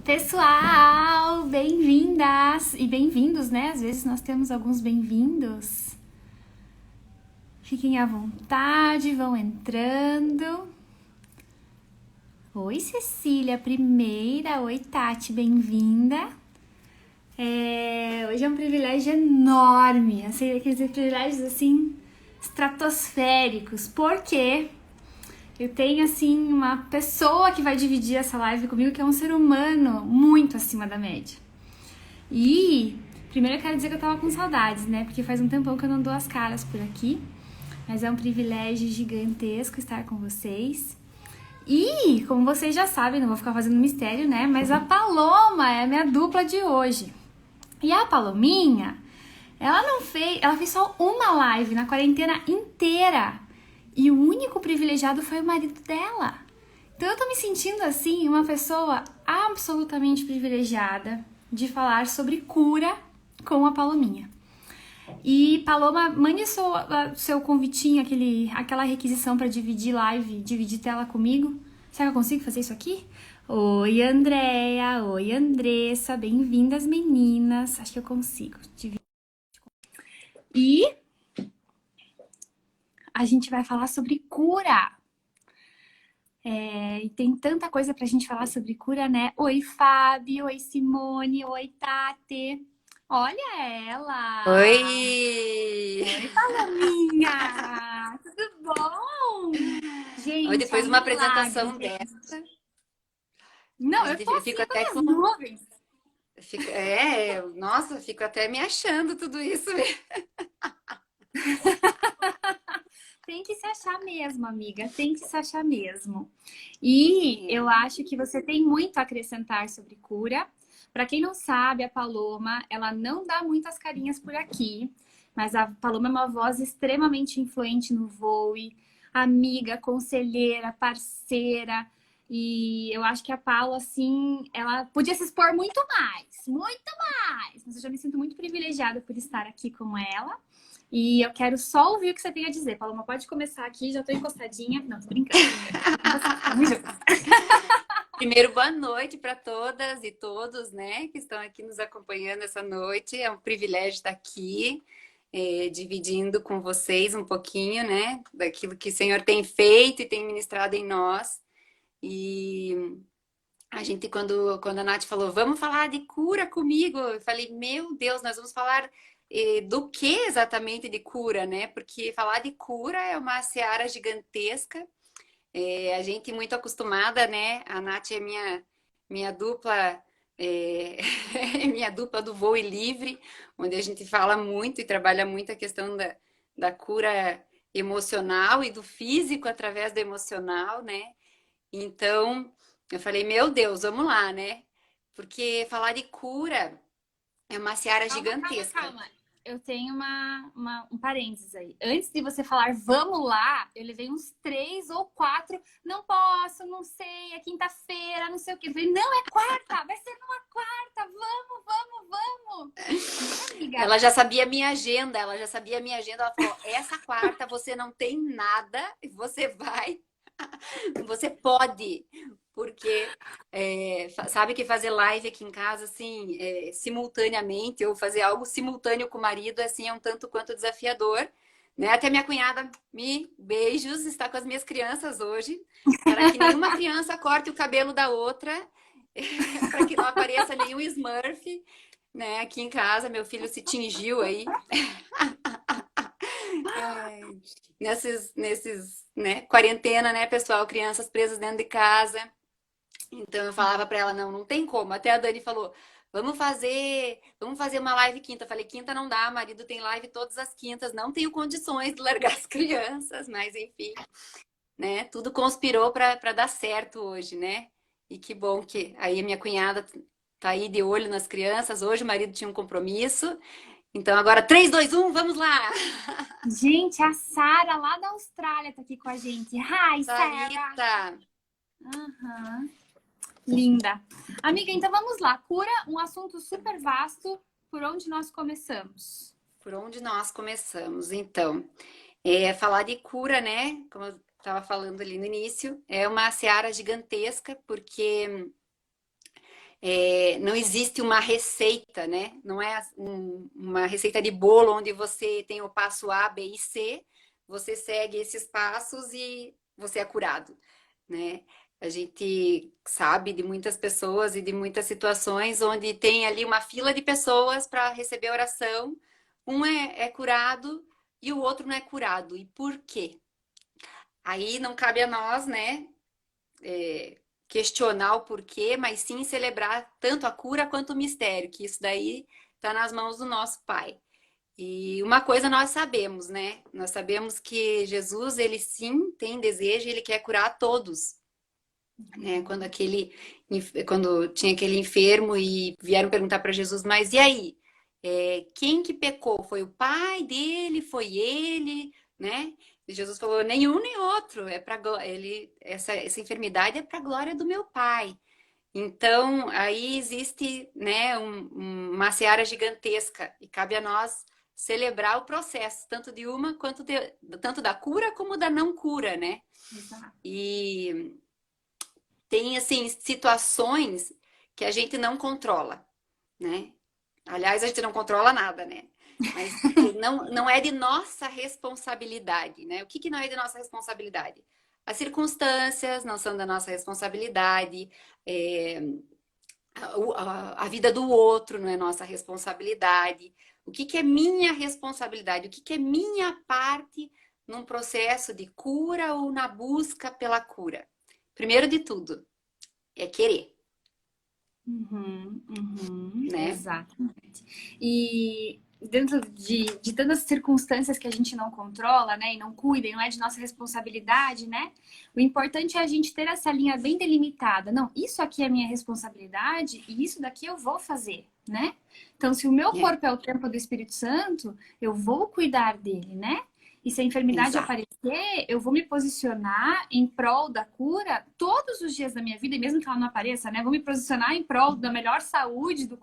Pessoal, bem-vindas e bem-vindos, né? Às vezes nós temos alguns bem-vindos. Fiquem à vontade, vão entrando. Oi, Cecília, primeira. Oi, Tati, bem-vinda. Hoje é um privilégio enorme, assim, aqueles privilégios assim estratosféricos, porque eu tenho, assim, uma pessoa que vai dividir essa live comigo, que é um ser humano muito acima da média. E, primeiro eu quero dizer que eu tava com saudades, né? Porque faz um tempão que eu não dou as caras por aqui. Mas é um privilégio gigantesco estar com vocês. E, como vocês já sabem, não vou ficar fazendo mistério, né? Mas a Paloma é a minha dupla de hoje. E a Palominha, ela fez só uma live na quarentena inteira. E o único privilegiado foi o marido dela. Então eu tô me sentindo assim, uma pessoa absolutamente privilegiada de falar sobre cura com a Palominha. E Paloma, mande seu convitinho, aquela requisição para dividir live, dividir tela comigo. Será que eu consigo fazer isso aqui? Oi, Andréia. Oi, Andressa. Bem-vindas, meninas. Acho que eu consigo dividir. E a gente vai falar sobre cura. E tem tanta coisa pra gente falar sobre cura, né? Oi, Fábio. Oi, Simone. Oi, Tati. Olha ela! Oi! Oi, Palominha! Tudo bom? Oi, Gente, é depois um de uma milagre. apresentação dessa, Não, eu tô eu fico assim até pelas com. nuvens. Nossa, fico até me achando tudo isso. Tem que se achar mesmo, amiga. Tem que se achar mesmo. E É. eu acho que você tem muito a acrescentar sobre cura. Para quem não sabe, a Paloma, ela não dá muitas carinhas por aqui, mas a Paloma é uma voz extremamente influente no Voe, amiga, conselheira, parceira. E eu acho que a Paula, assim, ela podia se expor muito mais, muito mais. Mas eu já me sinto muito privilegiada por estar aqui com ela. E eu quero só ouvir o que você tem a dizer. Paloma, pode começar aqui, já tô encostadinha. Não, tô brincando. Vamos junto. Primeiro, boa noite para todas e todos, né, que estão aqui nos acompanhando essa noite. É um privilégio estar aqui, dividindo com vocês um pouquinho, né, daquilo que o Senhor tem feito e tem ministrado em nós. E a gente, quando a Nath falou, vamos falar de cura comigo, eu falei, meu Deus, nós vamos falar do que exatamente de cura, né? Porque falar de cura é uma seara gigantesca. A gente muito acostumada, né? A Nath é minha dupla, é, minha dupla do voo livre, onde a gente fala muito e trabalha muito a questão da cura emocional e do físico através do emocional, né? Então, eu falei, meu Deus, vamos lá, né? Porque falar de cura é uma seara Calma, calma, gigantesca. calma. Eu tenho um parênteses aí. Antes de você falar vamos lá, eu levei uns 3 ou 4. Não posso, não sei, é quinta-feira, não sei o quê. Eu falei, não, é quarta, vai ser numa quarta, vamos, vamos, vamos. E, amiga, Ela já sabia a minha agenda, ela já sabia a minha agenda. Ela falou: essa quarta você não tem nada, você vai, você pode, porque sabe que fazer live aqui em casa, assim, simultaneamente, ou fazer algo simultâneo com o marido, assim, é um tanto quanto desafiador. Né? Até minha cunhada, me beijos, está com as minhas crianças hoje, para que nenhuma criança corte o cabelo da outra, para que não apareça nenhum Smurf, né? Aqui em casa, meu filho se tingiu aí. Ai, né, quarentena, né, pessoal? Crianças presas dentro de casa. Então eu falava pra ela, não tem como. Até a Dani falou, vamos fazer uma live quinta. Eu falei, quinta não dá, marido tem live todas as quintas, não tenho condições de largar as crianças, mas enfim, né? Tudo conspirou pra dar certo hoje, né? E que bom que aí a minha cunhada tá aí de olho nas crianças. Hoje o marido tinha um compromisso. Então agora 3, 2, 1, vamos lá! gente, a Sara lá da Austrália tá aqui com a gente. Hi, Sarah! Sarita! Aham. Linda. Amiga, então vamos lá. Cura, um assunto super vasto. Por onde nós começamos? Por onde nós começamos? Então, falar de cura, né? Como eu estava falando ali no início, é uma seara gigantesca, porque Não existe uma receita, né? Não é uma receita de bolo onde você tem o passo A, B e C, você segue esses passos e você é curado, né? A gente sabe de muitas pessoas e de muitas situações onde tem ali uma fila de pessoas para receber oração. Um é curado e o outro não é curado. E por quê? Aí não cabe a nós, né, questionar o porquê, mas sim celebrar tanto a cura quanto o mistério, que isso daí está nas mãos do nosso Pai. E uma coisa nós sabemos, né? Nós sabemos que Jesus, ele sim tem desejo, ele quer curar todos, né? Quando tinha aquele enfermo e vieram perguntar para Jesus, mas e aí? Quem que pecou? Foi o pai dele? Foi ele? Né? E Jesus falou, nenhum nem outro. Essa enfermidade é para a glória do meu pai. Então, aí existe, né, uma seara gigantesca e cabe a nós celebrar o processo, tanto da cura como da não cura, né? Exato. E tem, assim, situações que a gente não controla, né? Aliás, a gente não controla nada, né? Mas não é de nossa responsabilidade, né? O que não é de nossa responsabilidade? As circunstâncias não são da nossa responsabilidade, é, a vida do outro não é nossa responsabilidade. O que é minha responsabilidade? O que é minha parte num processo de cura ou na busca pela cura? Primeiro de tudo, é querer, né? Exatamente. E dentro de tantas circunstâncias que a gente não controla, né, e não cuida, e não é de nossa responsabilidade, né? O importante é a gente ter essa linha bem delimitada. Não, isso aqui é minha responsabilidade e isso daqui eu vou fazer, né? Então, se o meu É, corpo é o templo do Espírito Santo, eu vou cuidar dele, né? E se a enfermidade exato. aparecer, eu vou me posicionar em prol da cura todos os dias da minha vida, e mesmo que ela não apareça, né? Vou me posicionar em prol da melhor saúde do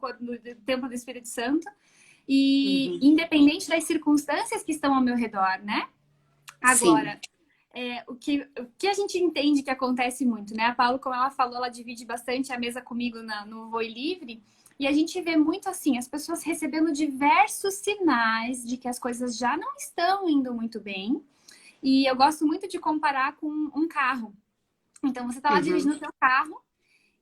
templo do Espírito Santo, e Uhum. independente das circunstâncias que estão ao meu redor, né? Sim. Agora, o que a gente entende que acontece muito, né? A Paulo, como ela falou, ela divide bastante a mesa comigo no Voe Livre. E a gente vê muito assim, as pessoas recebendo diversos sinais de que as coisas já não estão indo muito bem. E eu gosto muito de comparar com um carro. Então, você está lá Uhum. dirigindo o teu carro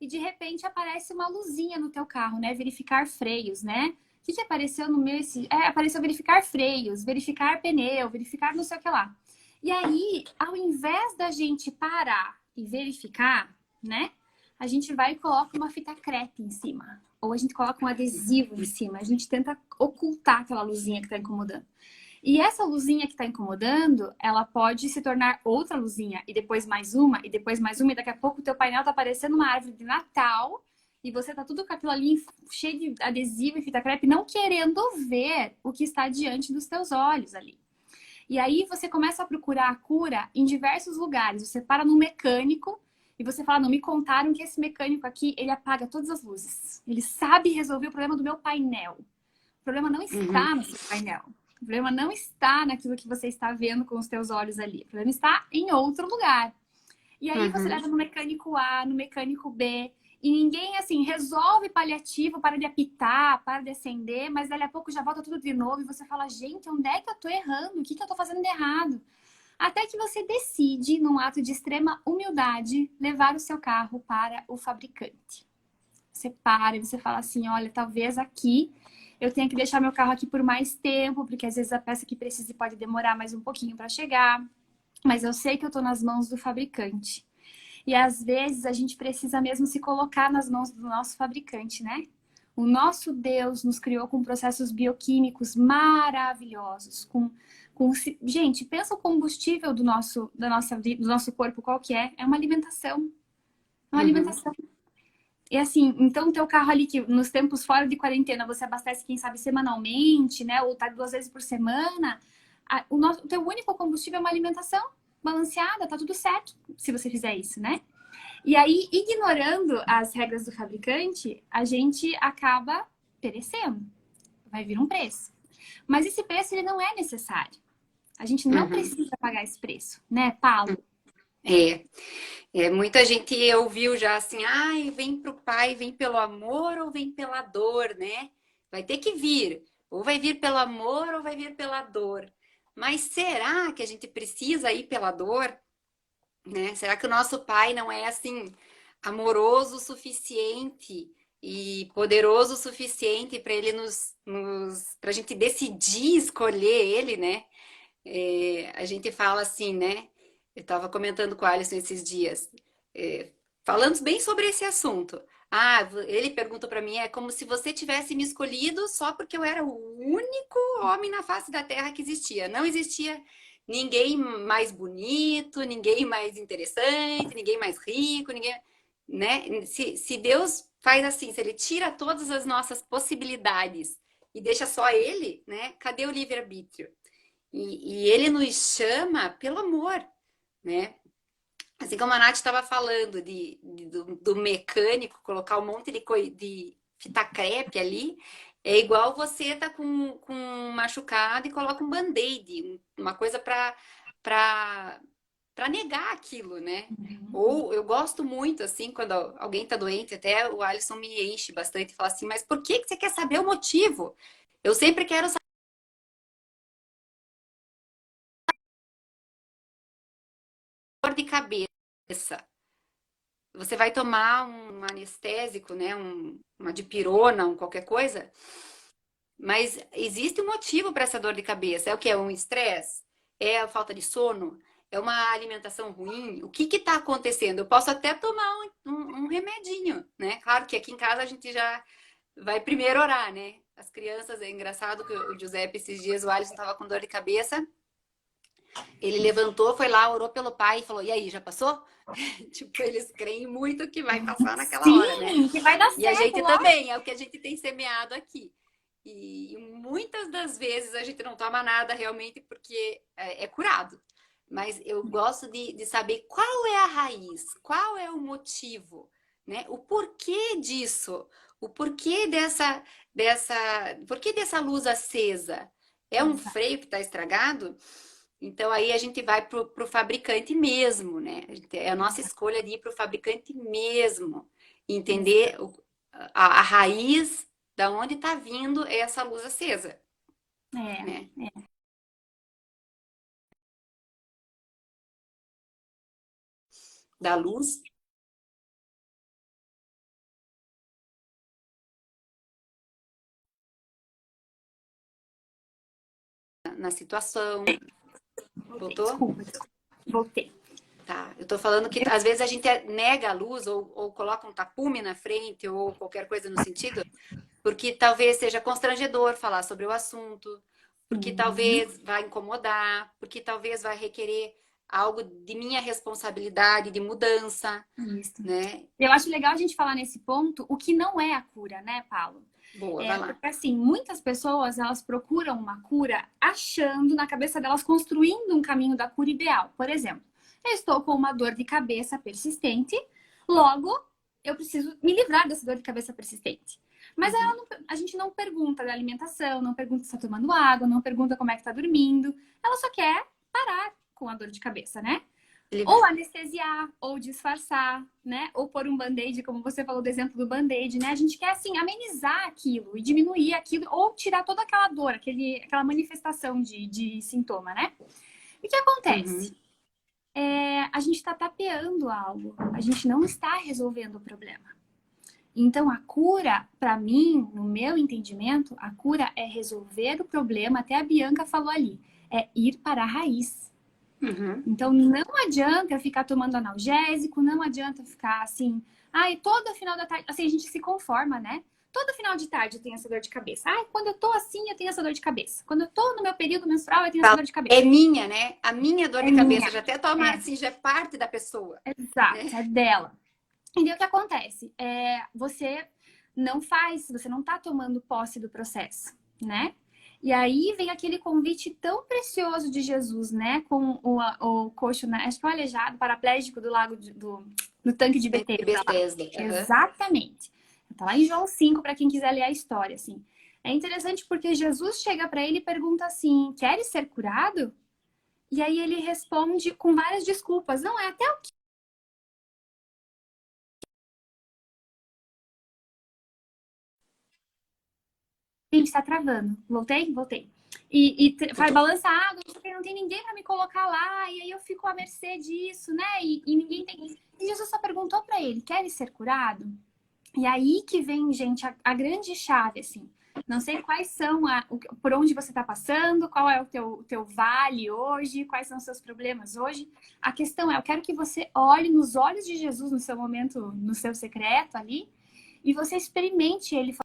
e de repente aparece uma luzinha no teu carro, né? Verificar freios, né? O que apareceu no meu? Apareceu verificar freios, verificar pneu, verificar não sei o que lá. E aí, ao invés da gente parar e verificar, né? A gente vai e coloca uma fita crepe em cima. Ou a gente coloca um adesivo em cima. A gente tenta ocultar aquela luzinha que está incomodando. E essa luzinha que está incomodando, ela pode se tornar outra luzinha, e depois mais uma, e depois mais uma, e daqui a pouco o teu painel tá parecendo uma árvore de Natal, e você tá tudo com aquilo ali cheio de adesivo e fita crepe, não querendo ver o que está diante dos teus olhos ali. E aí você começa a procurar a cura em diversos lugares. Você para num mecânico e você fala, não, me contaram que esse mecânico aqui, ele apaga todas as luzes. Ele sabe resolver o problema do meu painel. O problema não Uhum. está no seu painel. O problema não está naquilo que você está vendo com os teus olhos ali. O problema está em outro lugar. E aí você Uhum. leva no mecânico A, no mecânico B, e ninguém, assim, resolve paliativo, para de apitar, para de acender, mas dali a pouco já volta tudo de novo e você fala, gente, onde é que eu tô errando? O que eu tô fazendo de errado? Até que você decide, num ato de extrema humildade, levar o seu carro para o fabricante. Você para e você fala assim, olha, talvez aqui eu tenha que deixar meu carro aqui por mais tempo, porque às vezes a peça que precisa pode demorar mais um pouquinho para chegar, mas eu sei que eu estou nas mãos do fabricante. E às vezes a gente precisa mesmo se colocar nas mãos do nosso fabricante, né? O nosso Deus nos criou com processos bioquímicos maravilhosos, gente, pensa o combustível do nosso corpo, qual que é? É uma alimentação. É uma Uhum. alimentação. E assim, então o teu carro ali, que nos tempos fora de quarentena você abastece, quem sabe, semanalmente, né? Ou tá 2 vezes por semana. O teu único combustível é uma alimentação balanceada, tá tudo certo se você fizer isso, né? E aí, ignorando as regras do fabricante, a gente acaba perecendo. Vai vir um preço. Mas esse preço, ele não é necessário. A gente não Uhum. precisa pagar esse preço, né, Paulo? É, muita gente ouviu já assim, ai, vem pro Pai, vem pelo amor ou vem pela dor, né? Vai ter que vir, ou vai vir pelo amor ou vai vir pela dor. Mas será que a gente precisa ir pela dor, né? Será que o nosso Pai não é assim amoroso o suficiente e poderoso o suficiente para ele para a gente decidir escolher ele, né? A gente fala assim, né? Eu estava comentando com o Alisson esses dias, é, falando bem sobre esse assunto. Ah, ele perguntou para mim, é como se você tivesse me escolhido só porque eu era o único homem na face da Terra que existia. Não existia ninguém mais bonito, ninguém mais interessante, ninguém mais rico, ninguém, né? Se Deus faz assim, se ele tira todas as nossas possibilidades e deixa só ele, né? Cadê o livre-arbítrio? E ele nos chama pelo amor, né? Assim como a Nath estava falando do mecânico colocar um monte de fita crepe ali, é igual você tá com um machucado e coloca um band-aid, uma coisa para negar aquilo, né? Ou eu gosto muito, assim, quando alguém tá doente, até o Alisson me enche bastante e fala assim, mas por que você quer saber o motivo? Eu sempre quero saber dor de cabeça. Você vai tomar um anestésico, né? Uma dipirona, qualquer coisa, mas existe um motivo para essa dor de cabeça. É o que? É um estresse? É a falta de sono? É uma alimentação ruim? O que está acontecendo? Eu posso até tomar um remedinho, né? Claro que aqui em casa a gente já vai primeiro orar, né? As crianças, é engraçado que o Giuseppe, esses dias, o Alisson estava com dor de cabeça. Ele levantou, foi lá, orou pelo pai e falou: E aí, já passou? Tipo, eles creem muito que vai passar naquela hora, né? Sim, que vai dar E a certo, gente lógico. também, é o que a gente tem semeado aqui. E muitas das vezes a gente não toma nada realmente porque é curado. Mas eu gosto de saber qual é a raiz, qual é o motivo, né? O porquê disso, o dessa, porquê dessa luz acesa? É um Exato. freio que está estragado? Então aí a gente vai pro fabricante mesmo, né? É a nossa escolha de ir pro fabricante mesmo, entender a raiz da onde está vindo essa luz acesa, É, né? é. Da luz na situação. Voltei, Voltou? desculpa, voltei. Tá. Eu tô falando que às vezes a gente nega a luz ou coloca um tapume na frente ou qualquer coisa no sentido, porque talvez seja constrangedor falar sobre o assunto, porque Sim, talvez vai incomodar, porque talvez vai requerer algo de minha responsabilidade, de mudança, isso. né? Eu acho legal a gente falar nesse ponto o que não é a cura, né, Paulo? Boa, vai É, lá. porque assim, muitas pessoas elas procuram uma cura achando na cabeça delas construindo um caminho da cura ideal. Por exemplo, eu estou com uma dor de cabeça persistente, logo eu preciso me livrar dessa dor de cabeça persistente. Mas Uhum. a gente não pergunta da alimentação, não pergunta se está tomando água, não pergunta como é que está dormindo. Ela só quer parar com a dor de cabeça, né? Ele... Ou anestesiar, ou disfarçar, né? Ou pôr um band-aid, como você falou do exemplo do band-aid, né? A gente quer, assim, amenizar aquilo e diminuir aquilo, ou tirar toda aquela dor, aquela manifestação de sintoma, né? E o que acontece? Uhum. A gente está tapeando algo, a gente não está resolvendo o problema. Então, a cura, para mim, no meu entendimento, a cura é resolver o problema, até a Bianca falou ali, é ir para a raiz. Uhum. Então, não adianta ficar tomando analgésico, não adianta ficar assim, ai, todo final da tarde, assim, a gente se conforma, né? Todo final de tarde eu tenho essa dor de cabeça. Ai, quando eu tô assim, eu tenho essa dor de cabeça. Quando eu tô no meu período menstrual, eu tenho essa Fala, dor de é cabeça. minha, né? A minha dor É de cabeça minha. já até toma É, assim, já é parte da pessoa, exato, né? é dela. E daí o que acontece? Você não faz, você não tá tomando posse do processo, né? E aí vem aquele convite tão precioso de Jesus, né? Com o coxo, né? Acho que é o aleijado, paraplégico do lago no tanque de De Betesda lá. Bethesda. Uhum. Exatamente. Tá lá em João 5 para quem quiser ler a história, assim. É interessante porque Jesus chega para ele e pergunta assim: "Queres ser curado?" E aí ele responde com várias desculpas. Não, é até o que a gente tá travando. Voltei? Voltei. Vai balançar a água, porque não tem ninguém para me colocar lá, e aí eu fico à mercê disso, né? E ninguém tem. E Jesus só perguntou para ele: quer ser curado? E aí que vem, gente, a grande chave, assim. Não sei quais são, por onde você está passando, qual é o teu vale hoje, quais são os seus problemas hoje. A questão é, eu quero que você olhe nos olhos de Jesus no seu momento, no seu secreto ali, e você experimente ele.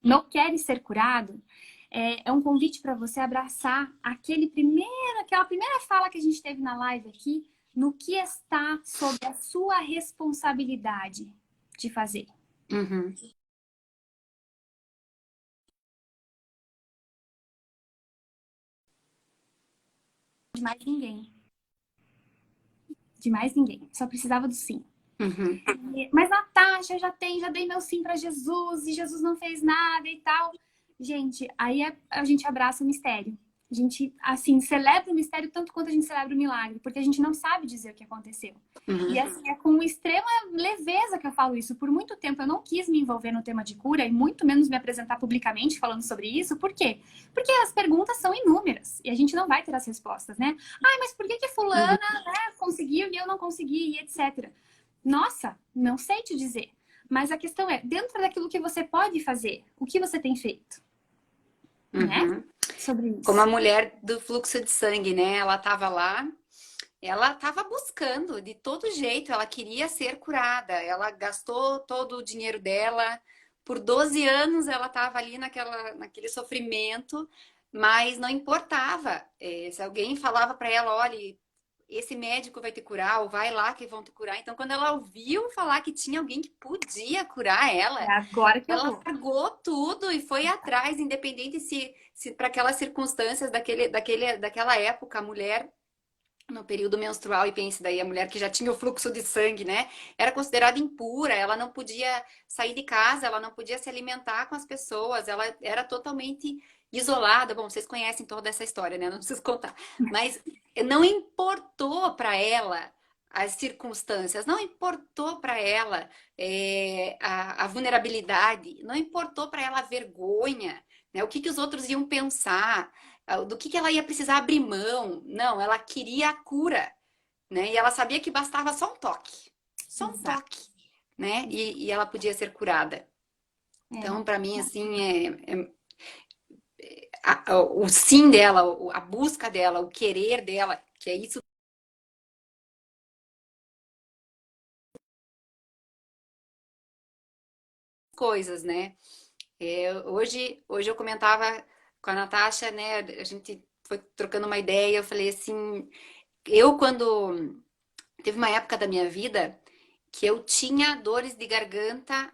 Não quer ser curado? É um convite para você abraçar aquela primeira fala que a gente teve na live aqui, no que está sob a sua responsabilidade de fazer. Uhum. De mais ninguém. De mais ninguém. Só precisava do sim. Uhum. Mas Natasha, já dei meu sim para Jesus e Jesus não fez nada e tal. Gente, aí a gente abraça o mistério. A gente, assim, celebra o mistério tanto quanto a gente celebra o milagre, porque a gente não sabe dizer o que aconteceu. Uhum. E assim, é com extrema leveza que eu falo isso. Por muito tempo eu não quis me envolver no tema de cura e muito menos me apresentar publicamente falando sobre isso. Por quê? Porque as perguntas são inúmeras e a gente não vai ter as respostas, né? Ai, mas por que fulana, né, conseguiu e eu não consegui e etc. Nossa, não sei te dizer. Mas a questão é, dentro daquilo que você pode fazer, o que você tem feito? Né? Uhum. Sobre Como a isso. mulher do fluxo de sangue, né? Ela estava lá, ela estava buscando de todo jeito, ela queria ser curada. Ela gastou todo o dinheiro dela. Por 12 anos ela estava ali naquele sofrimento, mas não importava. Se alguém falava para ela, olha, esse médico vai te curar, ou vai lá que vão te curar. Então, quando ela ouviu falar que tinha alguém que podia curar É ela, agora que eu ela vou. largou tudo e foi atrás, independente se para aquelas circunstâncias daquela época, a mulher no período menstrual, e pense daí, a mulher que já tinha o fluxo de sangue, né? Era considerada impura, ela não podia sair de casa, ela não podia se alimentar com as pessoas, ela era totalmente isolada. Bom, vocês conhecem toda essa história, né? Não preciso contar. Mas não importou para ela as circunstâncias, não importou para ela a vulnerabilidade, não importou para ela a vergonha, né? O que os outros iam pensar, do que ela ia precisar abrir mão. Não, ela queria a cura, né? E ela sabia que bastava só um Exato. toque, né? E ela podia ser curada. É. Então, para mim, assim, o sim dela, a busca dela, o querer dela, que é isso, coisas, né? Hoje eu comentava com a Natasha, né? A gente foi trocando uma ideia, eu falei assim, quando teve uma época da minha vida que eu tinha dores de garganta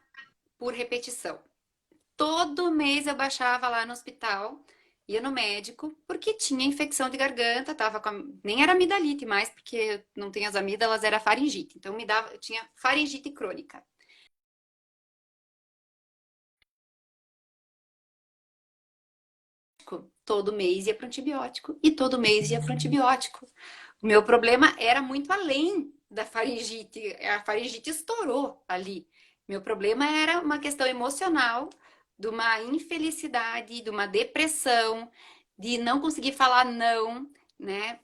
por repetição. Todo mês eu baixava lá no hospital, ia no médico, porque tinha infecção de garganta, nem era amidalite mais, porque não tem as amígdalas, era faringite. Então eu tinha faringite crônica. Todo mês ia para antibiótico e todo mês ia para antibiótico. O meu problema era muito além da faringite. A faringite estourou ali. Meu problema era uma questão emocional, de uma infelicidade, de uma depressão, de não conseguir falar não, né?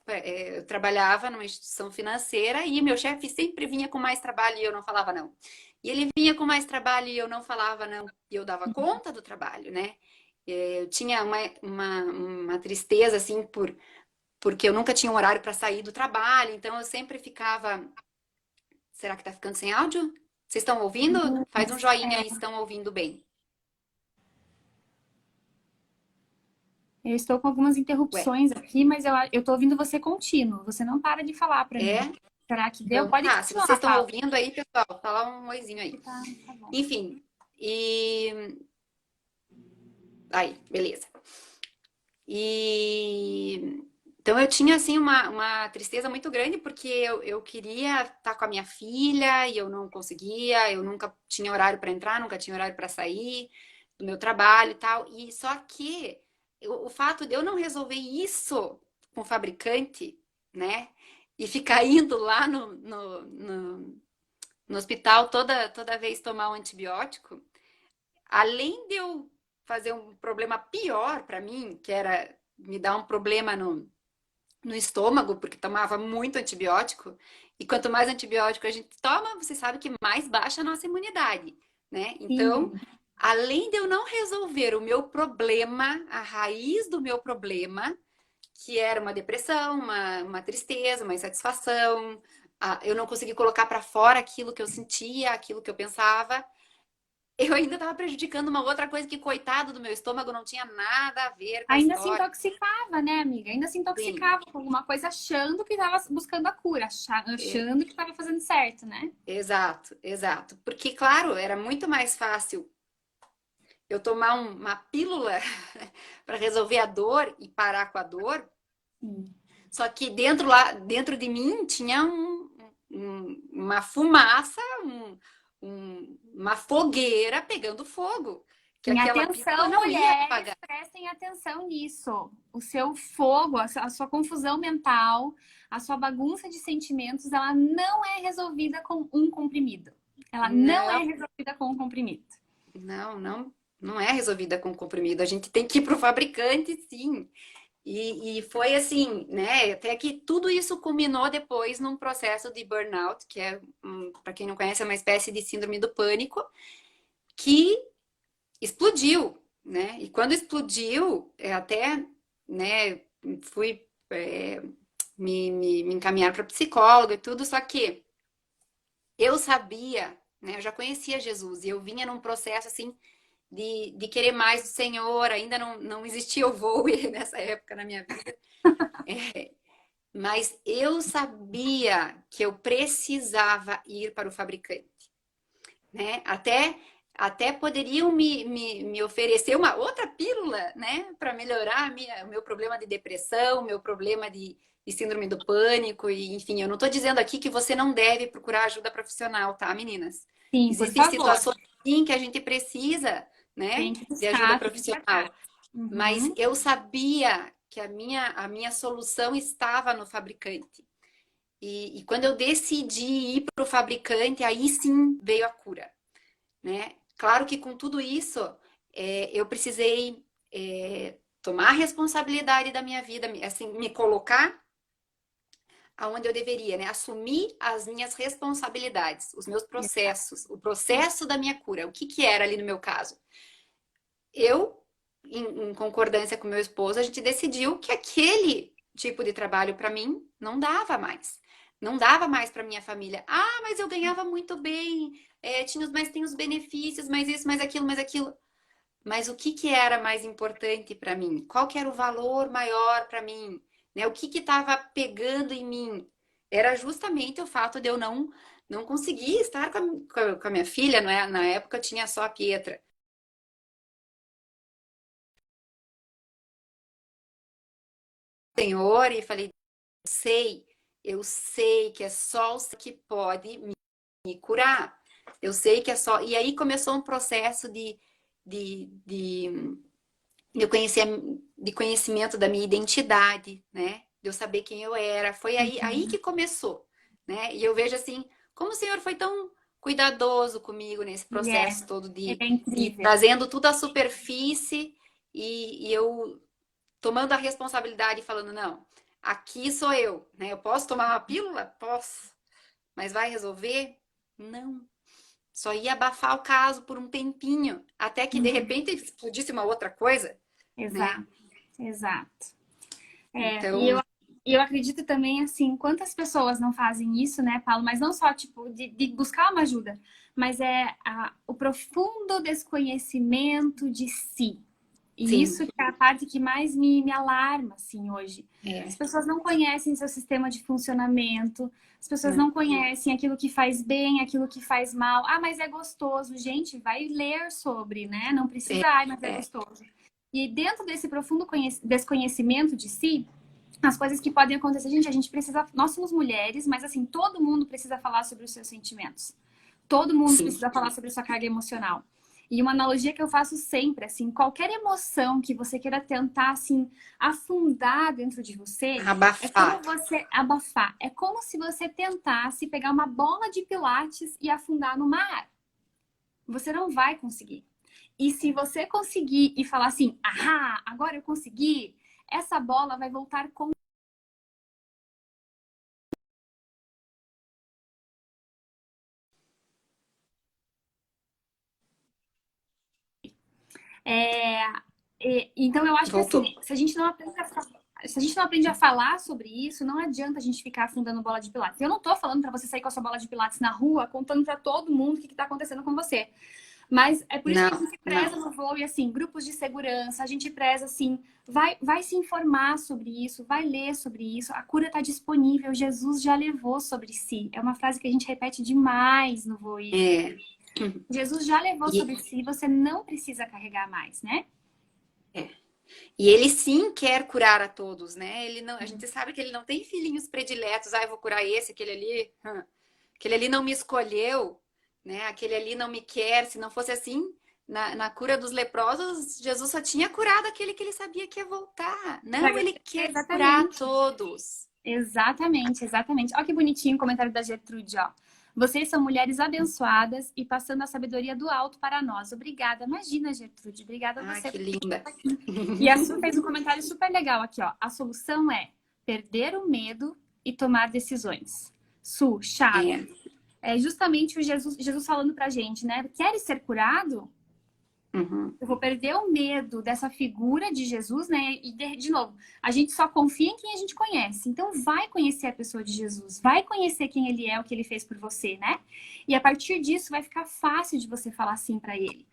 Eu trabalhava numa instituição financeira e meu chefe sempre vinha com mais trabalho e eu não falava não. E ele vinha com mais trabalho e eu não falava não. E eu dava conta do trabalho, né? Eu tinha uma tristeza, assim, porque eu nunca tinha um horário para sair do trabalho, então eu sempre ficava. Será que tá ficando sem áudio? Vocês estão ouvindo? Faz um joinha aí se estão ouvindo bem. Eu estou com algumas Ué, interrupções aqui, mas eu tô ouvindo você contínuo. Você não para de falar para mim. é? Será que deu? Então Pode tá. Se vocês continuar, estão Paula. ouvindo aí, pessoal, fala um oizinho aí. Tá bom. Enfim, e. Aí, beleza. E Então eu tinha assim uma tristeza muito grande porque eu queria estar com a minha filha e eu não conseguia, eu nunca tinha horário para entrar, nunca tinha horário para sair do meu trabalho e tal. E só que o fato de eu não resolver isso com o fabricante, né? E ficar indo lá no hospital toda vez tomar um antibiótico, além de eu fazer um problema pior para mim, que era me dar um problema no estômago, porque tomava muito antibiótico, e quanto mais antibiótico a gente toma, você sabe que mais baixa a nossa imunidade, né? Então, Sim. além de eu não resolver o meu problema, a raiz do meu problema, que era uma depressão, uma tristeza, uma insatisfação, eu não consegui colocar para fora aquilo que eu sentia, aquilo que eu pensava, eu ainda estava prejudicando uma outra coisa que, coitado do meu estômago, não tinha nada a ver com a Ainda se história. intoxicava, né, amiga? Ainda se Sim, intoxicava com alguma coisa, achando que estava buscando a cura, achando que estava fazendo certo, né? exato, exato. Porque, claro, era muito mais fácil eu tomar uma pílula para resolver a dor e parar com a dor. Sim. Só que dentro de mim tinha uma fumaça, uma fogueira pegando fogo, que Em aquela pílula atenção, não ia mulheres, apagar. prestem atenção nisso. O seu fogo, a sua confusão mental, a sua bagunça de sentimentos, ela não é resolvida com um comprimido. Ela não é Não, resolvida com um comprimido. não é resolvida com comprimido. A gente tem que ir para o fabricante, sim. E foi assim, né? Até que tudo isso culminou depois num processo de burnout, que é, para quem não conhece, é uma espécie de síndrome do pânico, que explodiu, né? E quando explodiu, até, né, fui me encaminhar para psicólogo e tudo, só que eu sabia, né? Eu já conhecia Jesus e eu vinha num processo assim de querer mais do Senhor, ainda não existia o voo nessa época na minha vida. Mas eu sabia que eu precisava ir para o fabricante, né? Até poderiam me oferecer uma outra pílula, né? Para melhorar o meu problema de depressão, meu problema de síndrome do pânico, e enfim, eu não estou dizendo aqui que você não deve procurar ajuda profissional, tá, meninas? Sim, por Existem favor. situações sim que a gente precisa, né, Tem que de ajuda buscar, tem que ir profissional. atrás. Mas Uhum. eu sabia que a minha solução estava no fabricante. E quando eu decidi ir para o fabricante, aí sim veio a cura, né? Claro que com tudo isso, eu precisei tomar a responsabilidade da minha vida, assim, me colocar aonde eu deveria, né? Assumir as minhas responsabilidades, os meus processos, o processo da minha cura. O que que era ali no meu caso? Eu, em concordância com meu esposo, a gente decidiu que aquele tipo de trabalho para mim não dava mais. Não dava mais para minha família. Ah, mas eu ganhava muito bem, mas tem os benefícios, mas isso, mais aquilo, mais aquilo. Mas o que que era mais importante para mim? Qual que era o valor maior para mim? Né? O que que estava pegando em mim? Era justamente o fato de eu não conseguir estar com a minha filha, não é? Na época eu tinha só a Pietra. Senhor, e falei, sei, eu sei que é só o Senhor que pode me curar. Eu sei que é só. E aí começou um processo de, de, de, conhecer, de conhecimento da minha identidade, né? De eu saber quem eu era. Foi aí Uhum. que começou, né? E eu vejo assim, como o Senhor foi tão cuidadoso comigo nesse E é, processo todo ele é de incrível. trazendo tudo à superfície e eu tomando a responsabilidade e falando, não, aqui sou eu, né? Eu posso tomar uma pílula? Posso. Mas vai resolver? Não. Só ia abafar o caso por um tempinho, até que de Uhum. repente explodisse uma outra coisa, né? Exato, exato. Então, E eu acredito também, assim, quantas pessoas não fazem isso, né, Paulo? Mas não só, tipo, de buscar uma ajuda, mas o profundo desconhecimento de si. E sim, isso que é a parte que mais me alarma, assim, hoje. As é, pessoas não conhecem seu sistema de funcionamento, as pessoas não, não conhecem aquilo que faz bem, aquilo que faz mal. Ah, mas é gostoso. Gente, vai ler sobre, né? Não é, precisa, ai, mas é é, gostoso. E dentro desse profundo desconhecimento de si, as coisas que podem acontecer. Gente, a gente precisa... Nós somos mulheres, mas assim, todo mundo precisa falar sobre os seus sentimentos. Todo mundo Sim. precisa falar sobre a sua carga emocional. E uma analogia que eu faço sempre, assim, qualquer emoção que você queira tentar, assim, afundar dentro de você, é Abafar. como você abafar. É como se você tentasse pegar uma bola de pilates e afundar no mar. Você não vai conseguir. E se você conseguir e falar assim, ahá, agora eu consegui, essa bola vai voltar com... então eu acho que Voltou. assim, se a gente não aprende a falar sobre isso, não adianta a gente ficar afundando bola de pilates. Eu não tô falando para você sair com a sua bola de pilates na rua, contando para todo mundo o que tá acontecendo com você. Mas é por isso que a Não, gente preza não. no voo e assim, grupos de segurança, a gente preza assim, vai se informar sobre isso, vai ler sobre isso, a cura está disponível, Jesus já levou sobre si. É uma frase que a gente repete demais no voo. É. Jesus já levou E, sobre si, você não precisa carregar mais, né? é. E ele sim quer curar a todos, né? Ele não, a gente sabe que ele não tem filhinhos prediletos, ah, eu vou curar esse, aquele ali. Aquele ali não me escolheu, né? Aquele ali não me quer. Se não fosse assim, na cura dos leprosos, Jesus só tinha curado aquele que ele sabia que ia voltar. Não, ele quer curar Exatamente. todos. Exatamente, exatamente. Olha que bonitinho o comentário da Gertrude, ó. Vocês são mulheres abençoadas e passando a sabedoria do alto para nós. Obrigada. Imagina, Gertrude. Obrigada a Ah, você. que linda. E a Su fez um comentário super legal aqui, ó. A solução é perder o medo e tomar decisões. Su, chave. É. É justamente o Jesus falando pra gente, né? Queres ser curado? Uhum. Eu vou perder o medo dessa figura de Jesus, né? E de novo, a gente só confia em quem a gente conhece. Então, vai conhecer a pessoa de Jesus, vai conhecer quem ele é, o que ele fez por você, né? E a partir disso, vai ficar fácil de você falar sim para ele.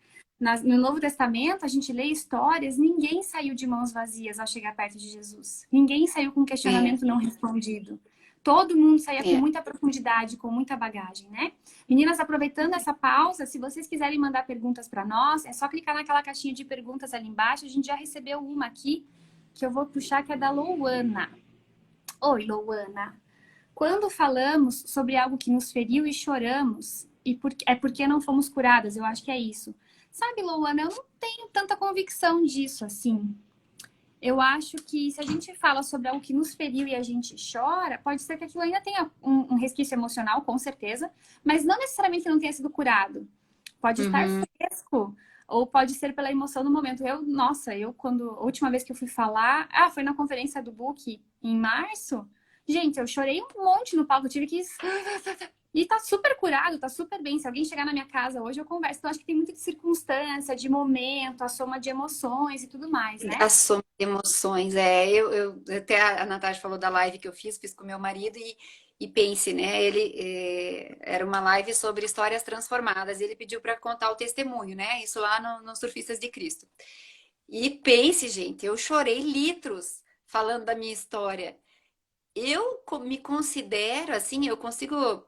No Novo Testamento, a gente lê histórias, ninguém saiu de mãos vazias ao chegar perto de Jesus. Ninguém saiu com É, questionamento não respondido. Todo mundo saía com é. muita profundidade, com muita bagagem, né? Meninas, aproveitando essa pausa, se vocês quiserem mandar perguntas para nós, é só clicar naquela caixinha de perguntas ali embaixo. A gente já recebeu uma aqui, que eu vou puxar, que é da Louana. Oi, Louana. Quando falamos sobre algo que nos feriu e choramos, é porque não fomos curadas, eu acho que é isso. Sabe, Louana, eu não tenho tanta convicção disso, assim. Eu acho que se a gente fala sobre algo que nos feriu e a gente chora, pode ser que aquilo ainda tenha um resquício emocional, com certeza, mas não necessariamente não tenha sido curado. Pode estar Uhum. fresco, ou pode ser pela emoção do momento. A última vez que eu fui falar, foi na conferência do Book em março. Gente, eu chorei um monte no palco, eu tive que e tá super curado, tá super bem. Se alguém chegar na minha casa hoje, eu converso. Então, acho que tem muita de circunstância, de momento, a soma de emoções e tudo mais, né? A soma de emoções. Eu até a Natasha falou da live que eu fiz com meu marido e pense, né? Era uma live sobre histórias transformadas. E ele pediu para contar o testemunho, né? Isso lá no Surfistas de Cristo. E pense, gente, eu chorei litros falando da minha história. Me considero assim, eu consigo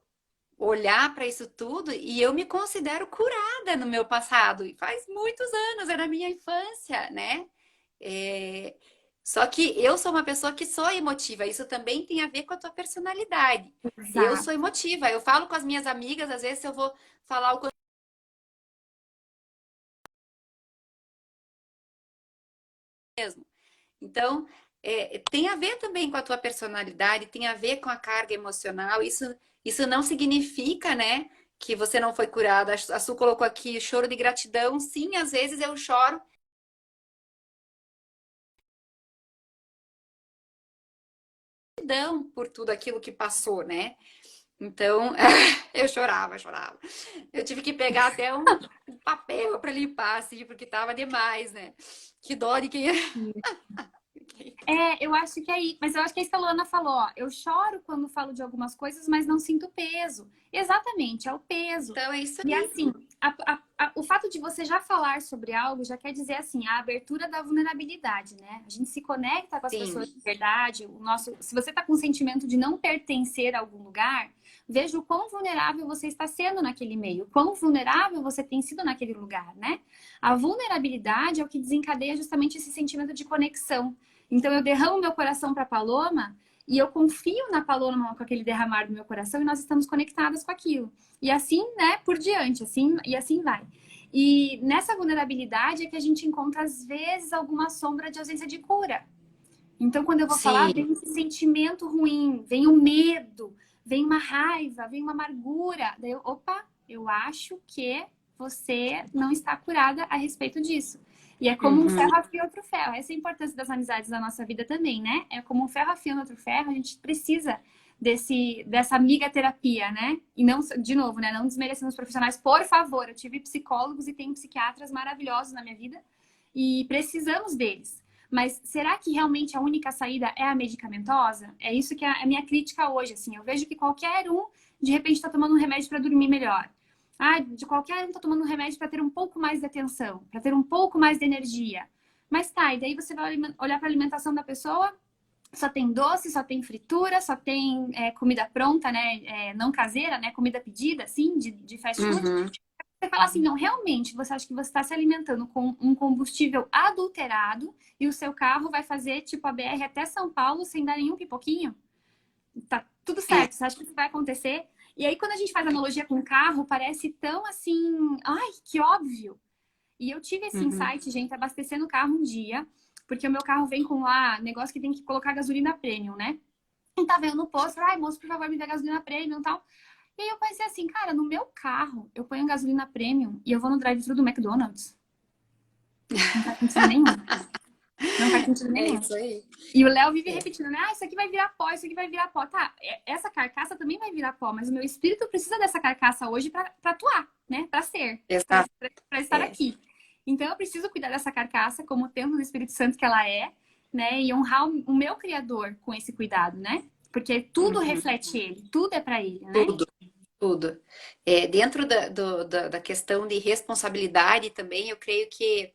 olhar para isso tudo e eu me considero curada no meu passado. E faz muitos anos, era a minha infância, né? É, Só que eu sou uma pessoa que sou emotiva. Isso também tem a ver com a tua personalidade. Eu sou Exato. emotiva. Eu falo com as minhas amigas, às vezes eu vou falar o quanto mesmo. Então, tem a ver também com a tua personalidade, tem a ver com a carga emocional. Isso não significa, né, que você não foi curada. A Su colocou aqui choro de gratidão. Sim, às vezes eu choro gratidão por tudo aquilo que passou, né? Então, eu chorava, chorava. Eu tive que pegar até um papel para limpar, assim, porque tava demais, né? Que dó de quem é. Eu acho que é aí, mas eu acho que é isso que a Luana falou, ó. Eu choro quando falo de algumas coisas, mas não sinto peso. Exatamente, é o peso. Então, é isso E aí. assim, o fato de você já falar sobre algo já quer dizer assim, a abertura da vulnerabilidade, né? A gente se conecta com as pessoas Sim, de verdade. Se você tá com o sentimento de não pertencer a algum lugar, veja o quão vulnerável você está sendo naquele meio, o quão vulnerável você tem sido naquele lugar, né? A vulnerabilidade é o que desencadeia justamente esse sentimento de conexão. Então eu derramo meu coração para a Paloma e eu confio na Paloma com aquele derramar do meu coração e nós estamos conectadas com aquilo. E assim, né, por diante, assim e assim vai. E nessa vulnerabilidade é que a gente encontra, às vezes, alguma sombra de ausência de cura. Então, quando eu vou falar, Sim. vem esse sentimento ruim, vem o medo, vem uma raiva, vem uma amargura. Daí opa, eu acho que você não está curada a respeito disso. E é como um Uhum. ferro afia outro ferro. Essa é a importância das amizades na nossa vida também, né? É como um ferro afiando outro ferro, a gente precisa dessa amiga terapia, né? E não, de novo, né? Não desmerecendo os profissionais, por favor. Eu tive psicólogos e tenho psiquiatras maravilhosos na minha vida e precisamos deles. Mas será que realmente a única saída é a medicamentosa? É isso que é a minha crítica hoje, assim. Eu vejo que qualquer um, de repente, está tomando um remédio para dormir melhor. Ah, de qualquer um está tomando um remédio para ter um pouco mais de atenção, para ter um pouco mais de energia. Mas tá, e daí você vai olhar para a alimentação da pessoa, só tem doce, só tem fritura, só tem comida pronta, né? Não caseira, né? Comida pedida, assim, de fast food. Uhum. Você fala assim, não, realmente, você acha que você está se alimentando com um combustível adulterado e o seu carro vai fazer, tipo, a BR até São Paulo sem dar nenhum pipoquinho? Tá tudo É. certo, você acha que isso vai acontecer? E aí, quando a gente faz analogia com o carro, parece tão assim, ai, que óbvio. E eu tive esse Uhum. insight, gente, abastecendo o carro um dia, porque o meu carro vem com lá negócio que tem que colocar gasolina premium, né? E tá vendo no posto, ai, moço, por favor, me dê gasolina premium e tal. E aí eu pensei assim, cara, no meu carro, eu ponho gasolina premium e eu vou no drive-thru do McDonald's. Não faz sentido nenhum. Não faz sentido É nenhum. isso aí. E o Léo vive É. repetindo, né? Ah, isso aqui vai virar pó, isso aqui vai virar pó. Tá, essa carcaça também vai virar pó, mas o meu espírito precisa dessa carcaça hoje pra atuar, né? Pra ser, Exato. pra estar É. aqui. Então eu preciso cuidar dessa carcaça como templo do Espírito Santo que ela é, né? E honrar o meu Criador com esse cuidado, né? Porque tudo Uhum. reflete ele, tudo é pra ele, né? Tudo, tudo. Dentro da questão de responsabilidade também, eu creio que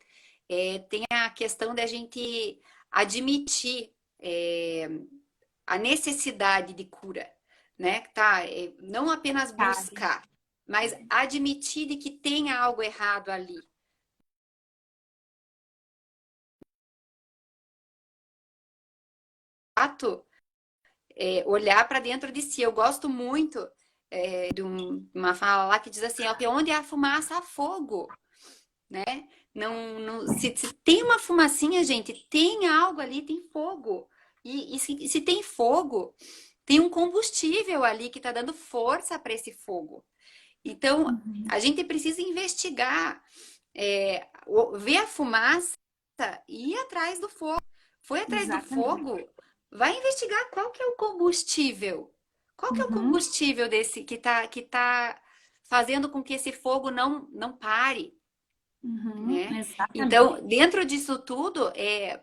tem a questão da gente admitir é, a necessidade de cura, né? Tá? Não apenas Chave. buscar, mas admitir de que tem algo errado ali. Fato, olhar para dentro de si. Eu gosto muito de uma fala lá que diz assim, ó, que onde há fumaça há fogo, né? Se tem uma fumacinha, gente, tem algo ali, tem fogo. E se tem fogo, tem um combustível ali que está dando força para esse fogo. Então, Uhum. a gente precisa investigar, ver a fumaça e ir atrás do fogo. Foi atrás do Exatamente. fogo, vai investigar qual que é o combustível. Qual que é o Uhum. combustível desse que tá fazendo com que esse fogo não pare, Uhum. né? Exatamente. Então, dentro disso tudo,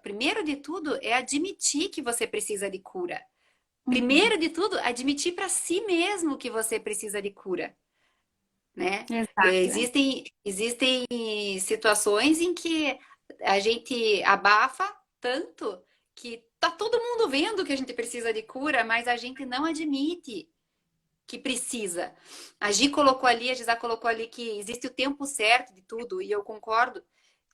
primeiro de tudo, é admitir que você precisa de cura. Uhum. Primeiro de tudo, admitir para si mesmo que você precisa de cura, né? Exato. Existem situações em que a gente abafa tanto que tá todo mundo vendo que a gente precisa de cura, mas a gente não admite que precisa. A Gi colocou ali, a Gisá colocou ali que existe o tempo certo de tudo, e eu concordo.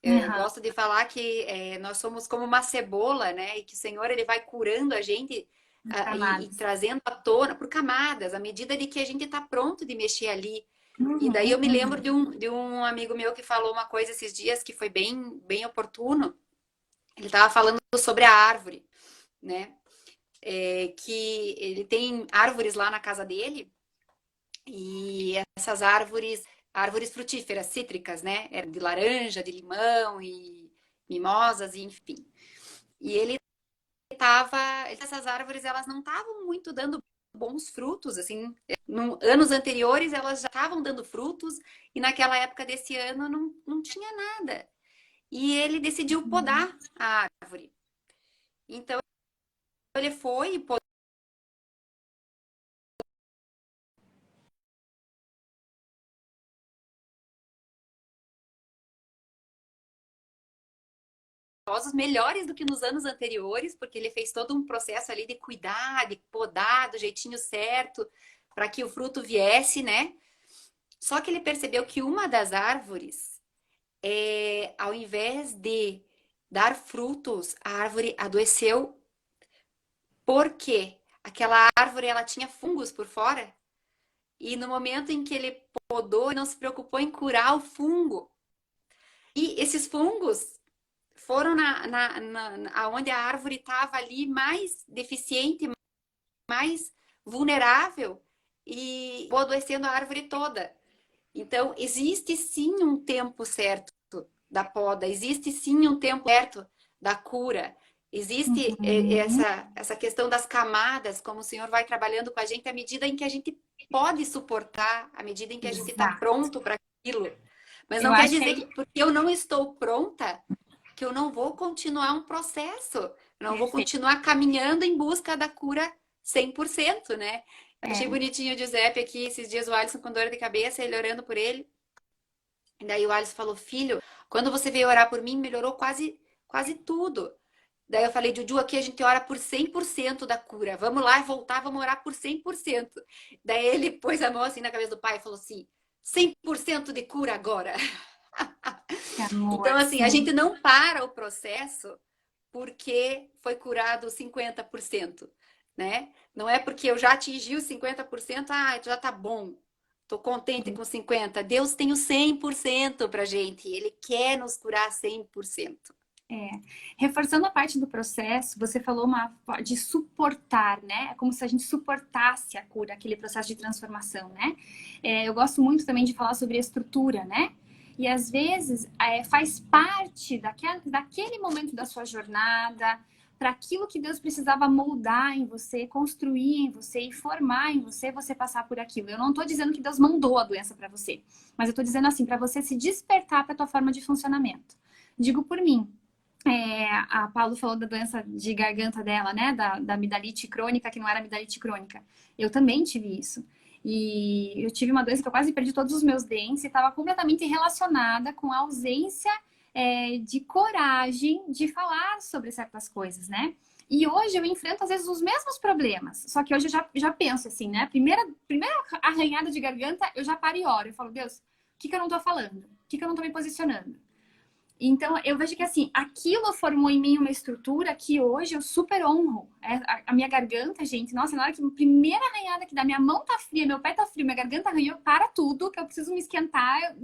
Eu Uhum. gosto de falar que nós somos como uma cebola, né? E que o Senhor ele vai curando a gente e Camadas. trazendo à tona por camadas, à medida de que a gente está pronto de mexer ali. E daí Uhum. eu me lembro Uhum. de um amigo meu que falou uma coisa esses dias que foi bem oportuno. Ele estava falando sobre a árvore, né? Que ele tem árvores lá na casa dele e essas árvores frutíferas, cítricas, né? De laranja, de limão e mimosas, e enfim. E essas árvores elas não estavam muito dando bons frutos, assim, anos anteriores elas já estavam dando frutos e naquela época desse ano não tinha nada. E ele decidiu podar a árvore. Então ele foi e podou melhores do que nos anos anteriores, porque ele fez todo um processo ali de cuidar, de podar do jeitinho certo, para que o fruto viesse, né? Só que ele percebeu que uma das árvores, ao invés de dar frutos, a árvore adoeceu porque aquela árvore ela tinha fungos por fora e no momento em que ele podou, ele não se preocupou em curar o fungo. E esses fungos foram aonde a árvore estava ali mais deficiente, mais vulnerável e adoecendo a árvore toda. Então, existe sim um tempo certo da poda, existe sim um tempo certo da cura. Existe Uhum. essa questão das camadas, como o Senhor vai trabalhando com a gente à medida em que a gente pode suportar, à medida em que a gente está Exato. pronto para aquilo. Mas Eu não quer acho que dizer é que porque eu não estou pronta, que eu não vou continuar um processo, eu não vou perfeito. continuar caminhando em busca da cura 100%, né? Achei É, bonitinho o Giuseppe aqui, esses dias o Alisson com dor de cabeça, ele orando por ele. E daí o Alisson falou, filho, quando você veio orar por mim, melhorou quase tudo. Daí eu falei, Juju, aqui a gente ora por 100% da cura. Vamos lá e voltar, vamos orar por 100%. Daí ele pôs a mão assim na cabeça do pai e falou assim, 100% de cura agora. amor, Então, assim, a sim. gente não para o processo porque foi curado 50%, né? Não é porque eu já atingi os 50%, já tá bom. Tô contente com 50. Deus tem o 100% pra gente. Ele quer nos curar 100%. É. Reforçando a parte do processo, você falou de suportar, né? É como se a gente suportasse a cura, aquele processo de transformação, né? Eu gosto muito também de falar sobre estrutura, né? E às vezes faz parte daquele momento da sua jornada, para aquilo que Deus precisava moldar em você, construir em você e formar em você, você passar por aquilo. Eu não estou dizendo que Deus mandou a doença para você, mas eu estou dizendo assim, para você se despertar para a tua forma de funcionamento. Digo por mim, a Paulo falou da doença de garganta dela, né? Da amidalite crônica, que não era amidalite crônica. Eu também tive isso. E eu tive uma doença que eu quase perdi todos os meus dentes e estava completamente relacionada com a ausência de coragem de falar sobre certas coisas, né? E hoje eu enfrento, às vezes, os mesmos problemas. Só que hoje eu já penso assim, né? Primeira arranhada de garganta, eu já paro e oro. Eu falo, Deus, o que eu não tô falando? O que eu não tô me posicionando? Então, eu vejo que, assim, aquilo formou em mim uma estrutura que hoje eu super honro. A minha garganta, gente, nossa, na hora que a primeira arranhada que dá, minha mão tá fria, meu pé tá frio, minha garganta arranhou, para tudo, que eu preciso me esquentar.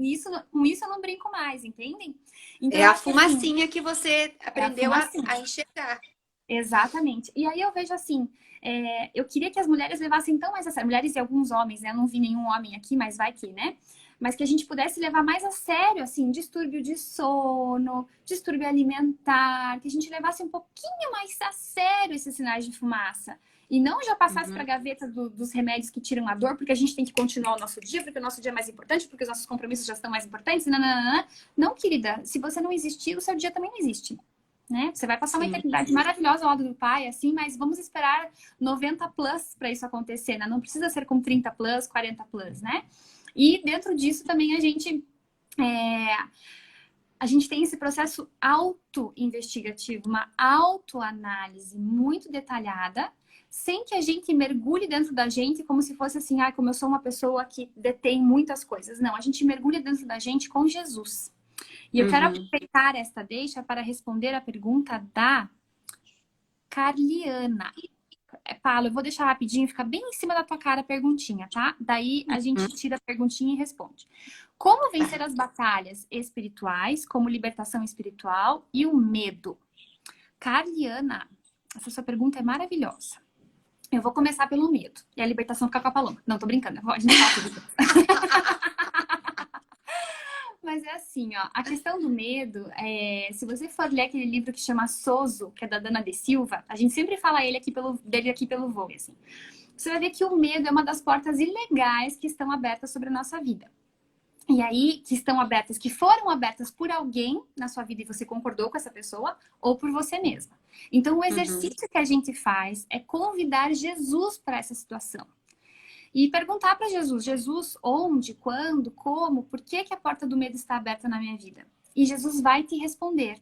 Com isso eu não brinco mais, entendem? Então, É eu a acho que, assim, fumacinha que você é a aprendeu fumacinha. a enxergar. Exatamente. E aí eu vejo assim, eu queria que as mulheres levassem tão mais a sério, mulheres e alguns homens, né? Eu não vi nenhum homem aqui, mas vai que, né? Mas que a gente pudesse levar mais a sério, assim, distúrbio de sono, distúrbio alimentar, que a gente levasse um pouquinho mais a sério esses sinais de fumaça. E não já passasse para a Uhum. gaveta dos remédios que tiram a dor, porque a gente tem que continuar o nosso dia, porque o nosso dia é mais importante, porque os nossos compromissos já estão mais importantes. Não, não, não, não. Não, querida, se você não existir, o seu dia também não existe, né? Você vai passar uma Sim. eternidade maravilhosa ao lado do pai, assim, mas vamos esperar 90 plus para isso acontecer, né? Não precisa ser com 30 plus, 40 plus, né? E dentro disso também é, a gente tem esse processo auto-investigativo, uma autoanálise muito detalhada, sem que a gente mergulhe dentro da gente como se fosse assim, como eu sou uma pessoa que detém muitas coisas. Não, a gente mergulha dentro da gente com Jesus. E eu quero Uhum. aproveitar esta deixa para responder a pergunta da Carliana. Paulo, eu vou deixar rapidinho, fica bem em cima da tua cara a perguntinha, tá? Daí a gente tira a perguntinha e responde. Como vencer Tá. as batalhas espirituais, como libertação espiritual e o medo? Carliana, essa sua pergunta é maravilhosa. Eu vou começar pelo medo. E a libertação fica com a Paloma. Não, tô brincando. A gente fala tudo. Mas é assim, ó, a questão do medo, se você for ler aquele livro que chama Soso, que é da Dana de Silva, a gente sempre fala dele aqui pelo voo, assim. Você vai ver que o medo é uma das portas ilegais que estão abertas sobre a nossa vida. E aí, que estão abertas, que foram abertas por alguém na sua vida e você concordou com essa pessoa, ou por você mesma. Então, o Uhum. exercício que a gente faz é convidar Jesus para essa situação. E perguntar para Jesus, Jesus, onde, quando, como, por que a porta do medo está aberta na minha vida? E Jesus vai te responder.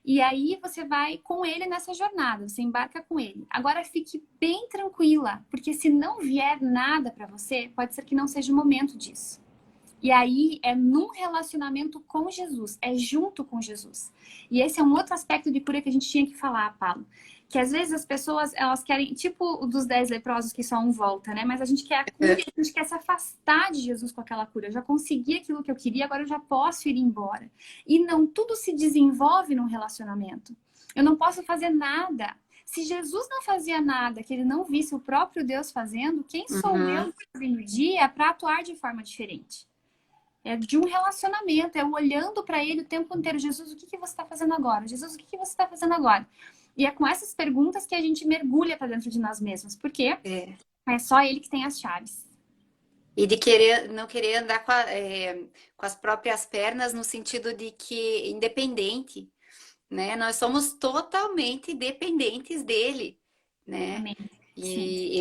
E aí você vai com ele nessa jornada, você embarca com ele. Agora fique bem tranquila, porque se não vier nada para você, pode ser que não seja o momento disso. E aí é num relacionamento com Jesus, é junto com Jesus. E esse é um outro aspecto de cura que a gente tinha que falar, Paulo. Que às vezes as pessoas, elas querem, tipo o dos 10 leprosos que só um volta, né? Mas a gente quer a cura e a gente quer se afastar de Jesus com aquela cura. Eu já consegui aquilo que eu queria, agora eu já posso ir embora. E não tudo se desenvolve num relacionamento. Eu não posso fazer nada. Se Jesus não fazia nada, que ele não visse o próprio Deus fazendo, quem sou eu no dia para atuar de forma diferente? É de um relacionamento, é olhando para ele o tempo inteiro. Jesus, o que você está fazendo agora? Jesus, o que você está fazendo agora? E é com essas perguntas que a gente mergulha para dentro de nós mesmos. Porque é só ele que tem as chaves. E de querer, não querer andar com as próprias pernas no sentido de que independente, né? Nós somos totalmente dependentes dele, né? Amém. Sim. E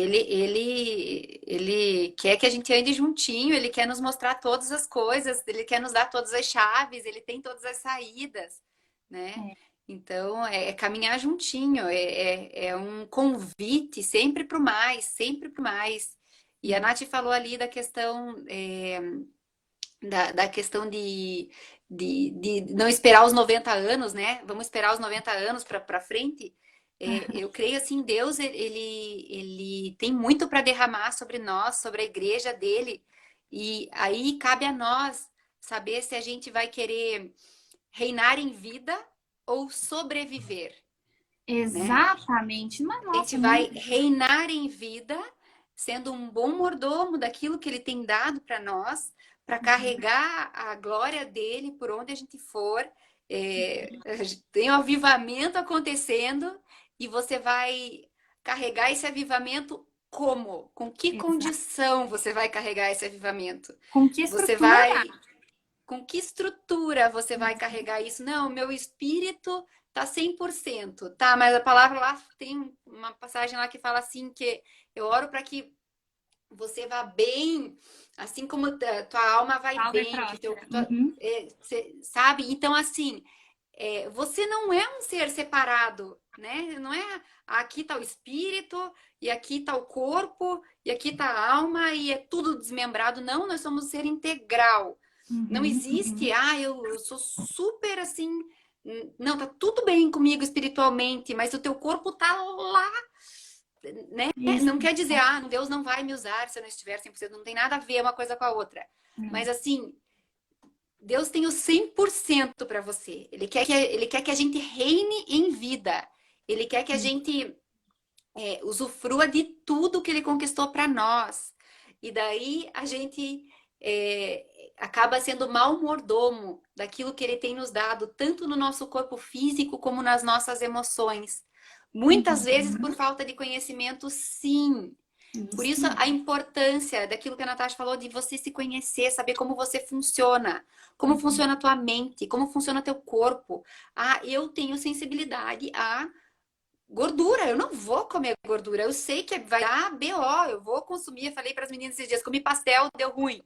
ele quer que a gente ande juntinho, ele quer nos mostrar todas as coisas, ele quer nos dar todas as chaves, ele tem todas as saídas, né? Então, é caminhar juntinho, é um convite sempre para o mais, sempre para o mais. E a Nath falou ali da questão, da questão de não esperar os 90 anos, né? Vamos esperar os 90 anos para frente. Eu creio assim, Deus, ele tem muito para derramar sobre nós, sobre a igreja dele. E aí cabe a nós saber se a gente vai querer reinar em vida ou sobreviver. Exatamente. Mas, A gente nossa, vai reinar em vida, sendo um bom mordomo daquilo que ele tem dado para nós, para carregar a glória dele por onde a gente for. Tem um avivamento acontecendo e você vai carregar esse avivamento como? Com que condição você vai carregar esse avivamento? Com que estrutura? Com que estrutura você vai carregar isso? Não, meu espírito tá 100%, tá? Mas a palavra lá tem uma passagem lá que fala assim que eu oro para que você vá bem, assim como tua alma vai bem, sabe? Então assim, você não é um ser separado, né? Não é aqui tá o espírito e aqui tá o corpo e aqui tá a alma e é tudo desmembrado. Não, nós somos um ser integral. Não existe, eu sou super assim. Não, tá tudo bem comigo espiritualmente, mas o teu corpo tá lá, né? Não quer dizer, Deus não vai me usar se eu não estiver 100%, não tem nada a ver uma coisa com a outra. Mas assim, Deus tem o 100% para você. Ele quer que a gente reine em vida. Ele quer que a gente usufrua de tudo que ele conquistou para nós. E daí a gente acaba sendo mau mordomo daquilo que ele tem nos dado, tanto no nosso corpo físico como nas nossas emoções. Muitas vezes por falta de conhecimento, sim. Por isso a importância daquilo que a Natasha falou, de você se conhecer, saber como você funciona, como funciona a tua mente, como funciona teu corpo. Eu tenho sensibilidade a gordura, eu não vou comer gordura, eu sei que vai dar BO, eu vou consumir, eu falei para as meninas esses dias, comi pastel, deu ruim.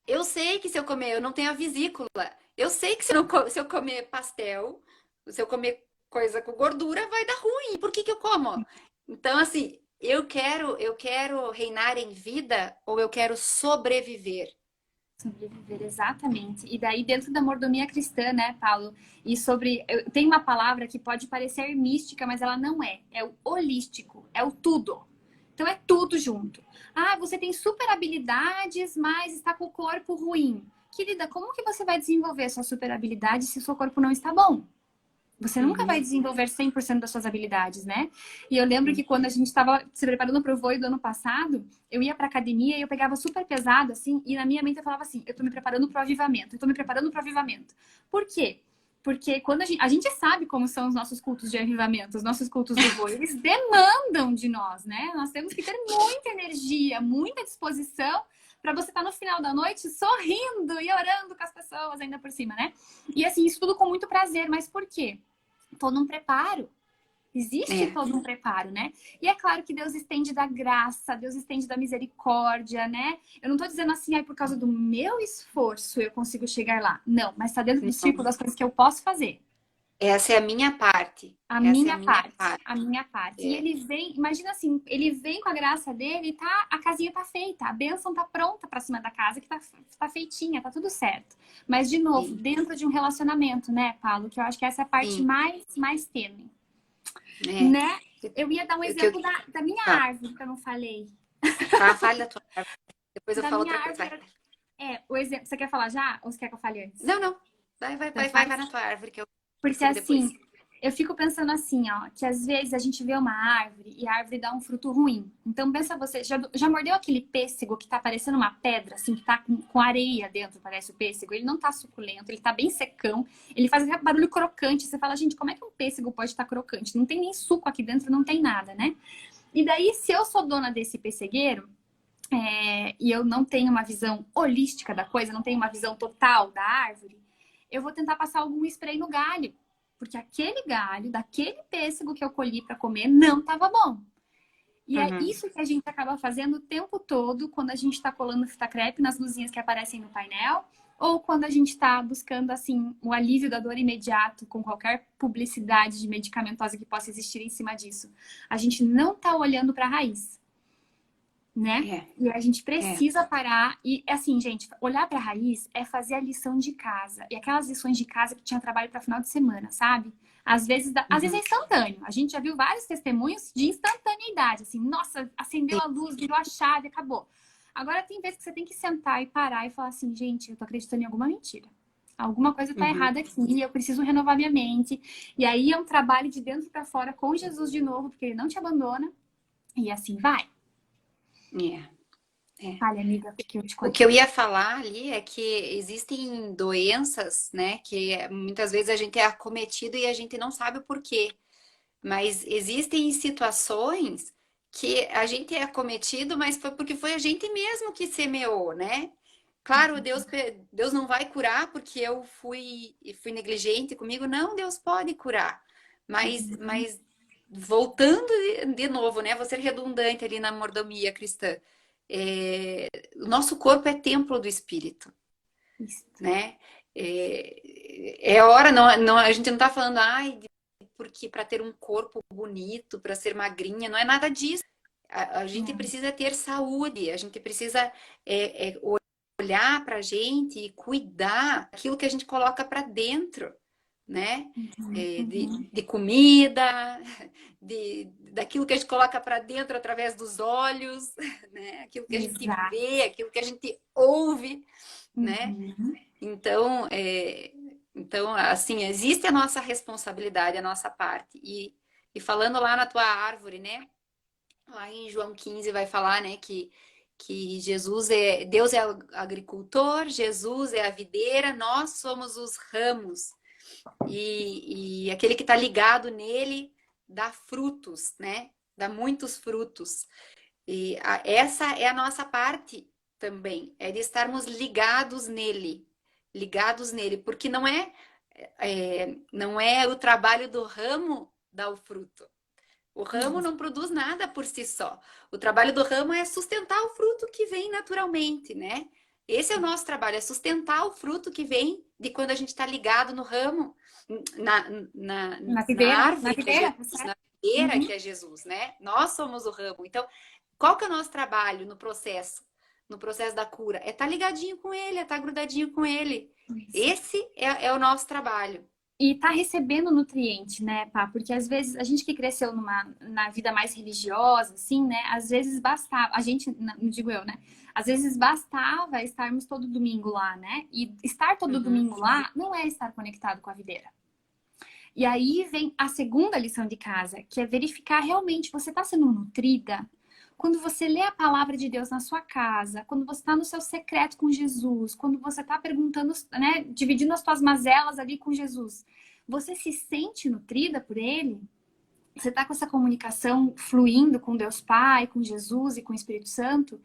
Eu sei que se eu comer, eu não tenho a vesícula. Eu sei que se eu comer pastel, se eu comer coisa com gordura, vai dar ruim. Por que eu como? Então, assim, eu quero reinar em vida ou eu quero sobreviver? Sobreviver, exatamente. E daí, dentro da mordomia cristã, né, Paulo? E sobre. Tem uma palavra que pode parecer mística, mas ela não é. É o holístico, é o tudo. Então é tudo junto. Você tem super habilidades, mas está com o corpo ruim. Querida, como que você vai desenvolver sua super habilidade se o seu corpo não está bom? Você nunca vai desenvolver 100% das suas habilidades, né? E eu lembro que quando a gente estava se preparando para o voo do ano passado, eu ia para academia e eu pegava super pesado, assim, e na minha mente eu falava assim, eu tô me preparando para o avivamento, eu tô me preparando para o avivamento. Por quê? Porque quando a gente sabe como são os nossos cultos de avivamento, os nossos cultos do voo, eles demandam de nós, né? Nós temos que ter muita energia, muita disposição para você estar no final da noite sorrindo e orando com as pessoas ainda por cima, né? E assim, isso tudo com muito prazer, mas por quê? Todo um preparo. Existe todo um preparo, né? E é claro que Deus estende da graça, Deus estende da misericórdia, né? Eu não tô dizendo assim, por causa do meu esforço eu consigo chegar lá. Não, mas tá dentro do círculo das coisas que eu posso fazer. Essa é a minha parte. A Essa é a minha minha parte, parte. a minha parte. E É, ele vem, imagina assim, ele vem com a graça dele e tá, a casinha tá feita, a bênção tá pronta pra cima da casa, que tá feitinha, tá tudo certo. Mas, de novo, sim, dentro de um relacionamento, né, Paulo? Que eu acho que essa é a parte sim. mais tênue, É. né? Eu ia dar um O que eu exemplo da minha falo, árvore, que eu não falei. tá, fale da tua árvore. Depois eu Da falo minha outra coisa. árvore, Vai. o exemplo, você quer falar já? Ou você quer que eu fale antes? Não, não. Tanto faz? Vai na tua árvore que eu Porque prossigo depois. assim, eu fico pensando assim, ó, que às vezes a gente vê uma árvore e a árvore dá um fruto ruim. Então pensa você, já mordeu aquele pêssego que tá parecendo uma pedra, assim, que tá com areia dentro, parece o pêssego? Ele não tá suculento, ele tá bem secão, ele faz aquele barulho crocante. Você fala, gente, como é que um pêssego pode estar crocante? Não tem nem suco aqui dentro, não tem nada, né? E daí, se eu sou dona desse pessegueiro, e eu não tenho uma visão holística da coisa, não tenho uma visão total da árvore, eu vou tentar passar algum spray no galho. Porque aquele galho, daquele pêssego que eu colhi para comer, não estava bom. E é Uhum. isso que a gente acaba fazendo o tempo todo quando a gente está colando fita crepe nas luzinhas que aparecem no painel, ou quando a gente está buscando assim o alívio da dor imediato com qualquer publicidade de medicamentosa que possa existir em cima disso. A gente não está olhando para a raiz, né? É, E a gente é. precisa parar e, assim, gente, olhar para a raiz é fazer a lição de casa. E aquelas lições de casa que tinha trabalho para final de semana, sabe? Às vezes é Uhum. instantâneo. A gente já viu vários testemunhos de instantaneidade, assim, nossa, acendeu Sim. a luz, virou a chave, acabou. Agora tem vezes que você tem que sentar e parar e falar assim, gente, eu tô acreditando em alguma mentira. Alguma coisa tá Uhum. errada aqui, eu preciso renovar minha mente. E aí é um trabalho de dentro para fora com Jesus de novo, porque ele não te abandona. E assim vai. É, é. Fale, amiga, porque eu te O que eu cortei. ia falar ali é que existem doenças, né, que muitas vezes a gente é acometido e a gente não sabe o porquê. Mas existem situações que a gente é acometido, mas foi porque foi a gente mesmo que semeou, né? Claro, Deus não vai curar porque eu fui negligente comigo. Não, Deus pode curar. Mas voltando de novo, né? Vou ser redundante ali na mordomia cristã. O nosso corpo é templo do Espírito, Isso. né? É hora, não, não, a gente não tá falando, ai, porque para ter um corpo bonito, para ser magrinha, não é nada disso. A gente Não. precisa ter saúde, a gente precisa olhar para a gente e cuidar daquilo que a gente coloca para dentro, né? Uhum. De comida, daquilo que a gente coloca para dentro através dos olhos, né? Aquilo que a gente Exato. vê, aquilo que a gente ouve, né? Uhum. Então, assim, existe a nossa responsabilidade, a nossa parte. E falando lá na tua árvore, né? Lá em João 15 vai falar, né, que Deus é agricultor, Jesus é a videira, nós somos os ramos. E aquele que está ligado nele dá frutos, né? Dá muitos frutos. Essa é a nossa parte também, é de estarmos ligados nele, porque não é o trabalho do ramo dar o fruto. O ramo não produz nada por si só. O trabalho do ramo é sustentar o fruto que vem naturalmente, né? Esse é o nosso trabalho, é sustentar o fruto que vem de quando a gente está ligado no ramo, na, na, na Na árvore que é videira, tá Jesus, certo? na videira Uhum. que é Jesus, né? Nós somos o ramo. Então, qual que é o nosso trabalho no processo? No processo da cura? É estar ligadinho com ele, é estar grudadinho com ele. Isso. Esse é o nosso trabalho. E tá recebendo nutriente, né, pá? Porque às vezes a gente que cresceu na vida mais religiosa, assim, né? Às vezes bastava, a gente, não digo eu, né? Às vezes bastava estarmos todo domingo lá, né? E estar todo Uhum. domingo lá não é estar conectado com a videira. E aí vem a segunda lição de casa, que é verificar realmente você está sendo nutrida quando você lê a palavra de Deus na sua casa, quando você está no seu secreto com Jesus, quando você está perguntando, né, dividindo as suas mazelas ali com Jesus. Você se sente nutrida por Ele? Você está com essa comunicação fluindo com Deus Pai, com Jesus e com o Espírito Santo?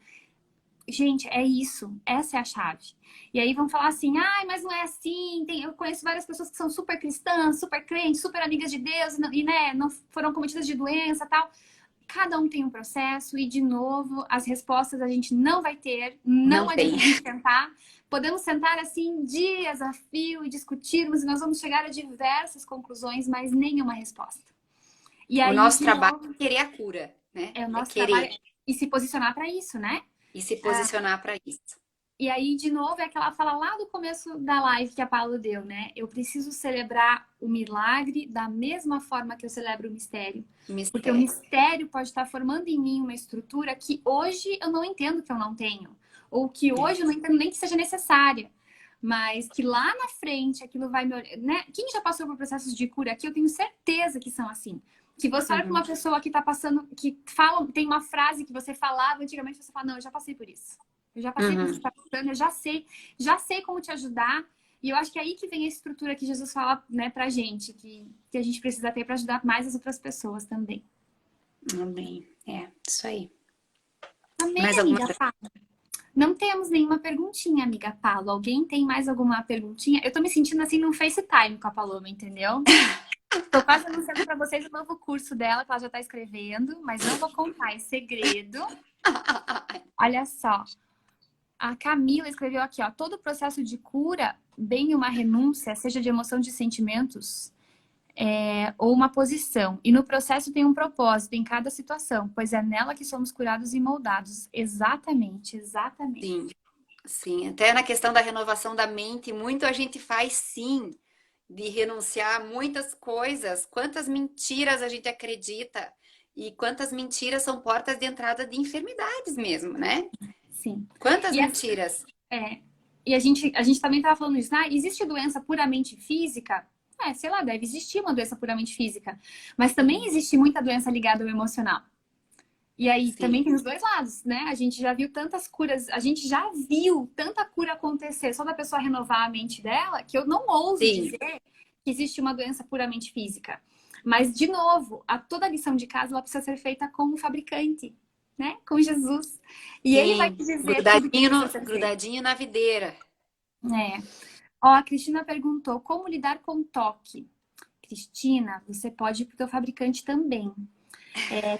Gente, é isso. Essa é a chave. E aí vão falar assim, ai, mas não é assim. Eu conheço várias pessoas que são super cristãs, super crentes, super amigas de Deus, né, não foram cometidas de doença e tal. cada um tem um processo e, de novo, as respostas a gente não vai ter, não Não adianta tem. a gente tentar. Podemos sentar assim dias a fio e discutirmos e nós vamos chegar a diversas conclusões, mas nenhuma resposta. E O aí, nosso de trabalho novo, é querer a cura, né? é o É nosso trabalho querer e se posicionar para isso, né? e se posicionar para isso. E aí, de novo, é aquela fala lá do começo da live que a Paulo deu, né? Eu preciso celebrar o milagre da mesma forma que eu celebro o mistério. Porque o Mistério. mistério pode estar formando em mim uma estrutura que hoje eu não entendo que eu não tenho. Ou que hoje eu não entendo nem que seja necessária. Mas que lá na frente aquilo vai me... Né? Quem já passou por processos de cura aqui, eu tenho certeza que são assim. Que você olha para uma pessoa que está passando... Que fala, tem uma frase que você falava antigamente, você fala, não, eu já passei por isso. Eu já passei por isso que você está passando, eu já sei como te ajudar. E eu acho que é aí que vem a estrutura que Jesus fala, né, pra gente, que a gente precisa ter para ajudar mais as outras pessoas também. Amém. É, isso aí. Amém, Mais alguma amiga coisa? Paula. Não temos nenhuma perguntinha, amiga Paula. Alguém tem mais alguma perguntinha? Eu tô me sentindo assim num FaceTime com a Paloma, entendeu? Tô quase anunciando para vocês o novo curso dela, que ela já tá escrevendo, mas não vou contar, é segredo. Olha só. A Camila escreveu aqui, ó, todo processo de cura, bem uma renúncia, seja de emoção de sentimentos, ou uma posição. E no processo tem um propósito em cada situação, pois é nela que somos curados e moldados. Exatamente, exatamente. Sim, sim. Até na questão da renovação da mente, muito a gente faz sim, de renunciar a muitas coisas. Quantas mentiras a gente acredita e quantas mentiras são portas de entrada de enfermidades mesmo, né? Sim. Quantas E, mentiras? e a gente também estava falando isso, ah, existe doença puramente física? Sei lá, deve existir uma doença puramente física. Mas também existe muita doença ligada ao emocional. E aí também Sim, tem os dois lados, né? A gente já viu tantas curas, a gente já viu tanta cura acontecer só da pessoa renovar a mente dela, que eu não ouso sim, dizer que existe uma doença puramente física. Mas, de novo, toda a lição de casa ela precisa ser feita com o fabricante, né? Com Jesus. E ele vai sim. te dizer tudo que precisa ser feito. Grudadinho na videira. É. Ó, a Cristina perguntou como lidar com toque. Cristina, você pode ir para o teu fabricante também.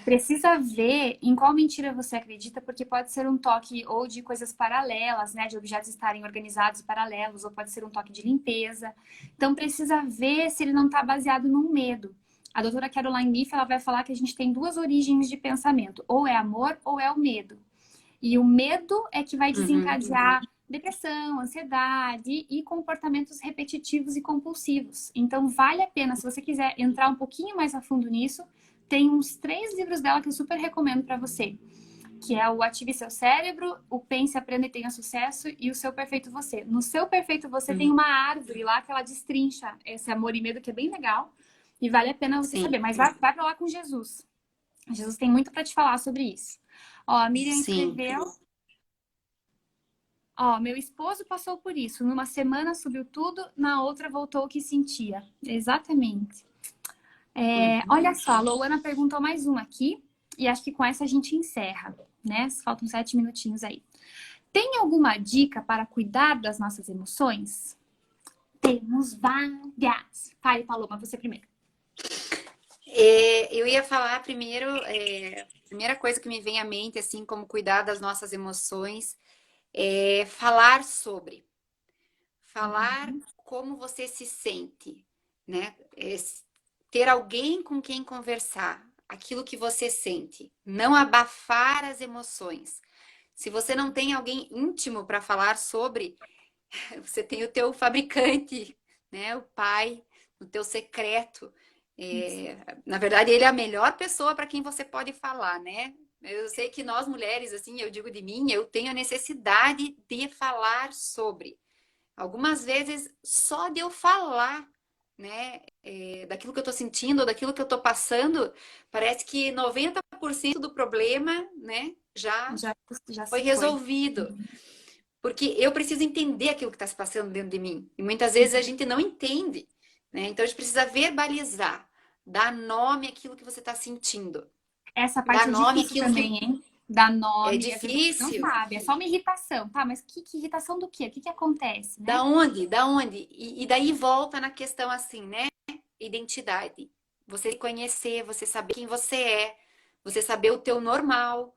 Precisa ver em qual mentira você acredita, porque pode ser um toque ou de coisas paralelas, né? De objetos estarem organizados paralelos, ou pode ser um toque de limpeza. Então, precisa ver se ele não está baseado num medo. A doutora Caroline Leaf, ela vai falar que a gente tem duas origens de pensamento. Ou é amor, ou é o medo. E o medo é que vai desencadear depressão, ansiedade e comportamentos repetitivos e compulsivos. Então, vale a pena, se você quiser entrar um pouquinho mais a fundo nisso, tem uns 3 livros dela que eu super recomendo para você, que é o Ative Seu Cérebro, o Pense, Aprenda e Tenha Sucesso e o Seu Perfeito Você. No Seu Perfeito Você tem uma árvore lá que ela destrincha esse amor e medo, que é bem legal e vale a pena você Sim, saber. Mas vai para lá com Jesus. Jesus tem muito para te falar sobre isso. Ó, a Miriam sim. escreveu... Ó, meu esposo passou por isso. Numa semana subiu tudo, na outra voltou o que sentia. Exatamente. Olha só, a Louana perguntou mais uma aqui. E acho que com essa a gente encerra, né? Faltam 7 minutinhos aí. Tem alguma dica para cuidar das nossas emoções? Temos várias. Fale, Paloma, você primeiro. Eu ia falar primeiro, a primeira coisa que me vem à mente, assim, como cuidar das nossas emoções, é falar sobre. Falar como você se sente, né? Ter alguém com quem conversar, aquilo que você sente. Não abafar as emoções. Se você não tem alguém íntimo para falar sobre, você tem o teu fabricante, né? O pai, o teu secreto. Na verdade, ele é a melhor pessoa para quem você pode falar, né? Eu sei que nós mulheres, assim, eu digo de mim, eu tenho a necessidade de falar sobre. Algumas vezes, só de eu falar, né, daquilo que eu tô sentindo, ou daquilo que eu tô passando, parece que 90% do problema, né, já Já foi se foi. resolvido. Porque eu preciso entender aquilo que está se passando dentro de mim. E muitas vezes a Sim. gente não entende, né? Então a gente precisa verbalizar, dar nome àquilo que você está sentindo. Essa parte Dar é nome difícil àquilo que também, hein? Dar é nome. Às vezes a gente não difícil. sabe. É só uma irritação. Tá, mas que irritação do quê? O que acontece, Da né? onde? Da onde? E daí volta na questão assim, né? Identidade. Você se conhecer, você saber quem você é, você saber o teu normal,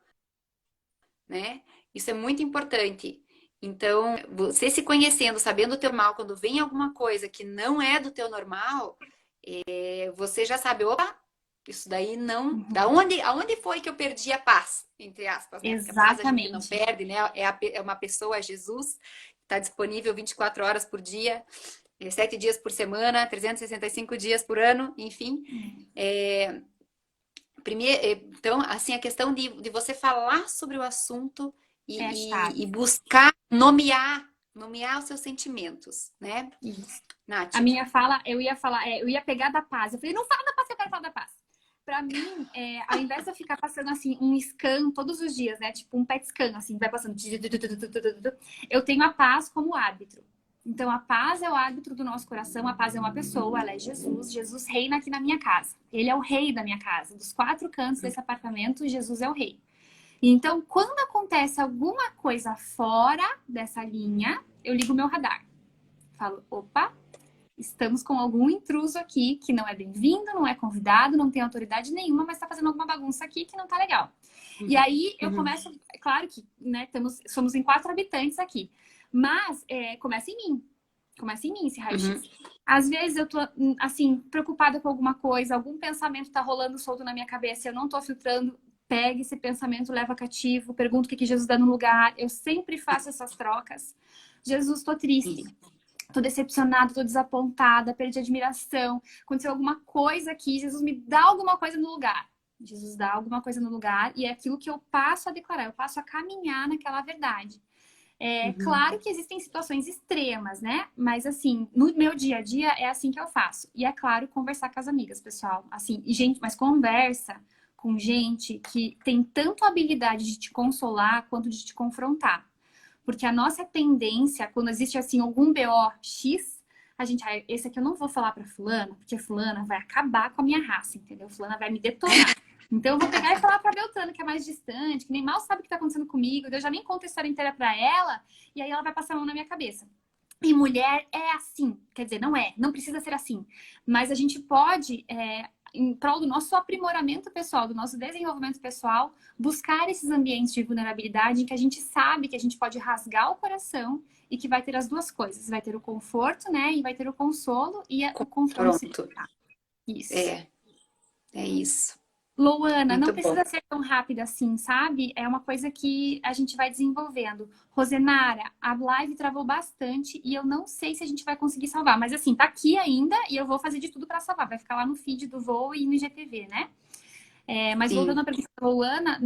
né? Isso é muito importante. Então, você se conhecendo, sabendo o teu normal, quando vem alguma coisa que não é do teu normal, você já sabe, opa, isso daí não. Aonde foi que eu perdi a paz? Entre aspas, né? Porque a paz a gente não Exatamente. perde, né? É uma pessoa, é Jesus, está disponível 24 horas por dia, 7 dias por semana, 365 dias por ano, enfim. Então, assim, a questão de você falar sobre o assunto É a e chave. buscar nomear os seus sentimentos, né, Isso. Nath? A minha fala, eu ia falar, eu ia pegar da paz. Eu falei, não fala da paz, eu quero falar da paz. Pra mim, ao invés de eu ficar passando assim um scan todos os dias, né? Tipo um PET scan, assim, vai passando. Eu tenho a paz como árbitro. Então, a paz é o árbitro do nosso coração, a paz é uma pessoa, ela é Jesus. Jesus reina aqui na minha casa. Ele é o rei da minha casa. Dos 4 cantos desse apartamento, Jesus é o rei. Então, quando acontece alguma coisa fora dessa linha, eu ligo o meu radar. Falo, opa, estamos com algum intruso aqui que não é bem-vindo, não é convidado, não tem autoridade nenhuma, mas está fazendo alguma bagunça aqui que não tá legal. E aí eu começo, claro que, né, somos em 4 habitantes aqui, mas começa em mim. Começa em mim esse raio-x. Às vezes eu tô, assim, preocupada com alguma coisa, algum pensamento tá rolando solto na minha cabeça, eu não tô filtrando, pega esse pensamento, leva cativo, pergunta o que Jesus dá no lugar. Eu sempre faço essas trocas. Jesus, tô triste. Tô decepcionada, tô desapontada, perdi a admiração. Aconteceu alguma coisa aqui, Jesus me dá alguma coisa no lugar. Jesus dá alguma coisa no lugar e é aquilo que eu passo a declarar, eu passo a caminhar naquela verdade. Claro que existem situações extremas, né? Mas assim, no meu dia a dia é assim que eu faço. E é claro, conversar com as amigas, pessoal. Assim, e gente, mas conversa com gente que tem tanto a habilidade de te consolar quanto de te confrontar. Porque a nossa tendência, quando existe assim algum BO X, a gente, esse aqui eu não vou falar pra fulana, porque fulana vai acabar com a minha raça, entendeu? Fulana vai me detonar. Então eu vou pegar e falar pra Beltrana, que é mais distante, que nem mal sabe o que tá acontecendo comigo, eu já nem conto a história inteira pra ela, e aí ela vai passar a mão na minha cabeça. E mulher é assim, quer dizer, não precisa ser assim. Mas a gente pode, em prol do nosso aprimoramento pessoal, do nosso desenvolvimento pessoal, buscar esses ambientes de vulnerabilidade em que a gente sabe que a gente pode rasgar o coração e que vai ter as duas coisas. Vai ter o conforto, né? E vai ter o consolo e o confronto. Pronto. Isso. É isso. Louana, não Muito bom. precisa ser tão rápida assim, sabe? É uma coisa que a gente vai desenvolvendo. Rosenara, a live travou bastante e eu não sei se a gente vai conseguir salvar. Mas assim, tá aqui ainda e eu vou fazer de tudo para salvar. Vai ficar lá no feed do Voo e no IGTV, né? Mas voltando à pergunta da Louana,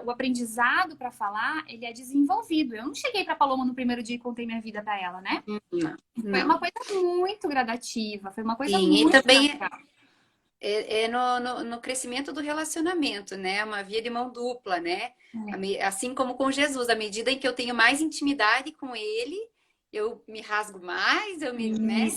o aprendizado para falar, ele é desenvolvido. Eu não cheguei para Paloma no primeiro dia e contei minha vida para ela, né? Não, Foi uma coisa muito gradativa, foi uma coisa muito e também natural. no crescimento do relacionamento, né? Uma via de mão dupla, né? Assim como com Jesus, à medida em que eu tenho mais intimidade com Ele, eu me rasgo mais, né?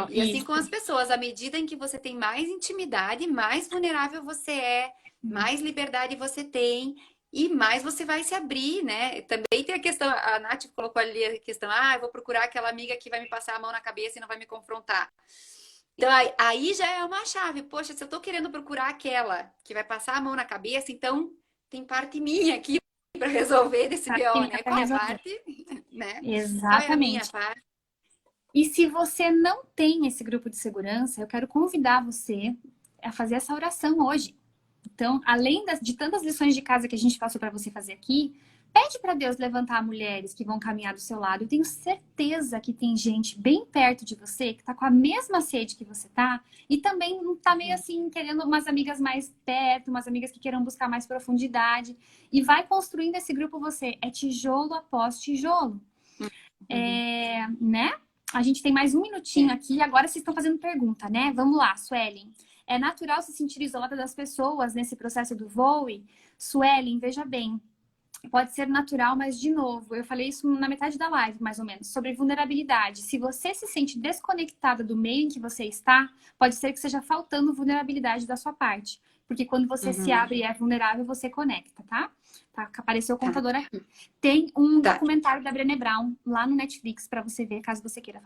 E assim com as pessoas, à medida em que você tem mais intimidade, mais vulnerável você é, mais liberdade você tem e mais você vai se abrir, né? Também tem a questão, a Nath colocou ali a questão, eu vou procurar aquela amiga que vai me passar a mão na cabeça e não vai me confrontar. Então, aí já é uma chave. Poxa, se eu tô querendo procurar aquela que vai passar a mão na cabeça, então tem parte minha aqui para resolver desse BO, né? Qual é a parte, né? Qual é a minha Exatamente. parte? E se você não tem esse grupo de segurança, eu quero convidar você a fazer essa oração hoje. Então, além de tantas lições de casa que a gente passou para você fazer aqui, pede para Deus levantar mulheres que vão caminhar do seu lado. Eu tenho certeza que tem gente bem perto de você que está com a mesma sede que você tá e também não tá meio assim querendo umas amigas mais perto, umas amigas que queiram buscar mais profundidade e vai construindo esse grupo você. É tijolo após tijolo. Né? A gente tem mais um minutinho aqui. Agora vocês estão fazendo pergunta, né? Vamos lá, Suelen. É natural se sentir isolada das pessoas nesse processo do voo? Suelen, veja bem. Pode ser natural, mas de novo, eu falei isso na metade da live, mais ou menos, sobre vulnerabilidade. Se você se sente desconectada do meio em que você está, pode ser que seja faltando vulnerabilidade da sua parte. Porque quando você se abre e é vulnerável, você conecta, tá? Apareceu o contador aqui. Tem um documentário da Brené Brown lá no Netflix para você ver, caso você queira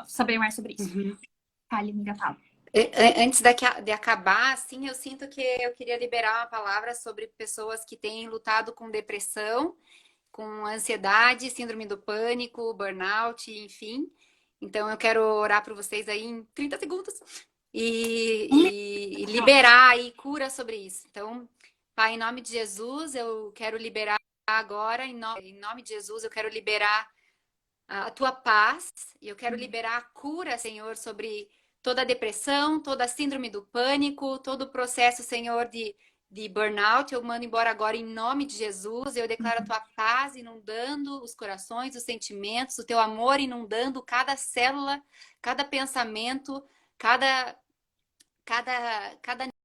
saber mais sobre isso. Fale, amiga, fala. Antes de acabar, assim, eu sinto que eu queria liberar uma palavra sobre pessoas que têm lutado com depressão, com ansiedade, síndrome do pânico, burnout, enfim. Então, eu quero orar por vocês aí em 30 segundos e liberar aí cura sobre isso. Então, Pai, em nome de Jesus, eu quero liberar agora, em nome de Jesus, eu quero liberar a tua paz e eu quero liberar a cura, Senhor, sobre toda a depressão, toda a síndrome do pânico, todo o processo, Senhor, de burnout. Eu mando embora agora em nome de Jesus. Eu declaro a tua paz inundando os corações, os sentimentos, o teu amor inundando cada célula, cada pensamento, cada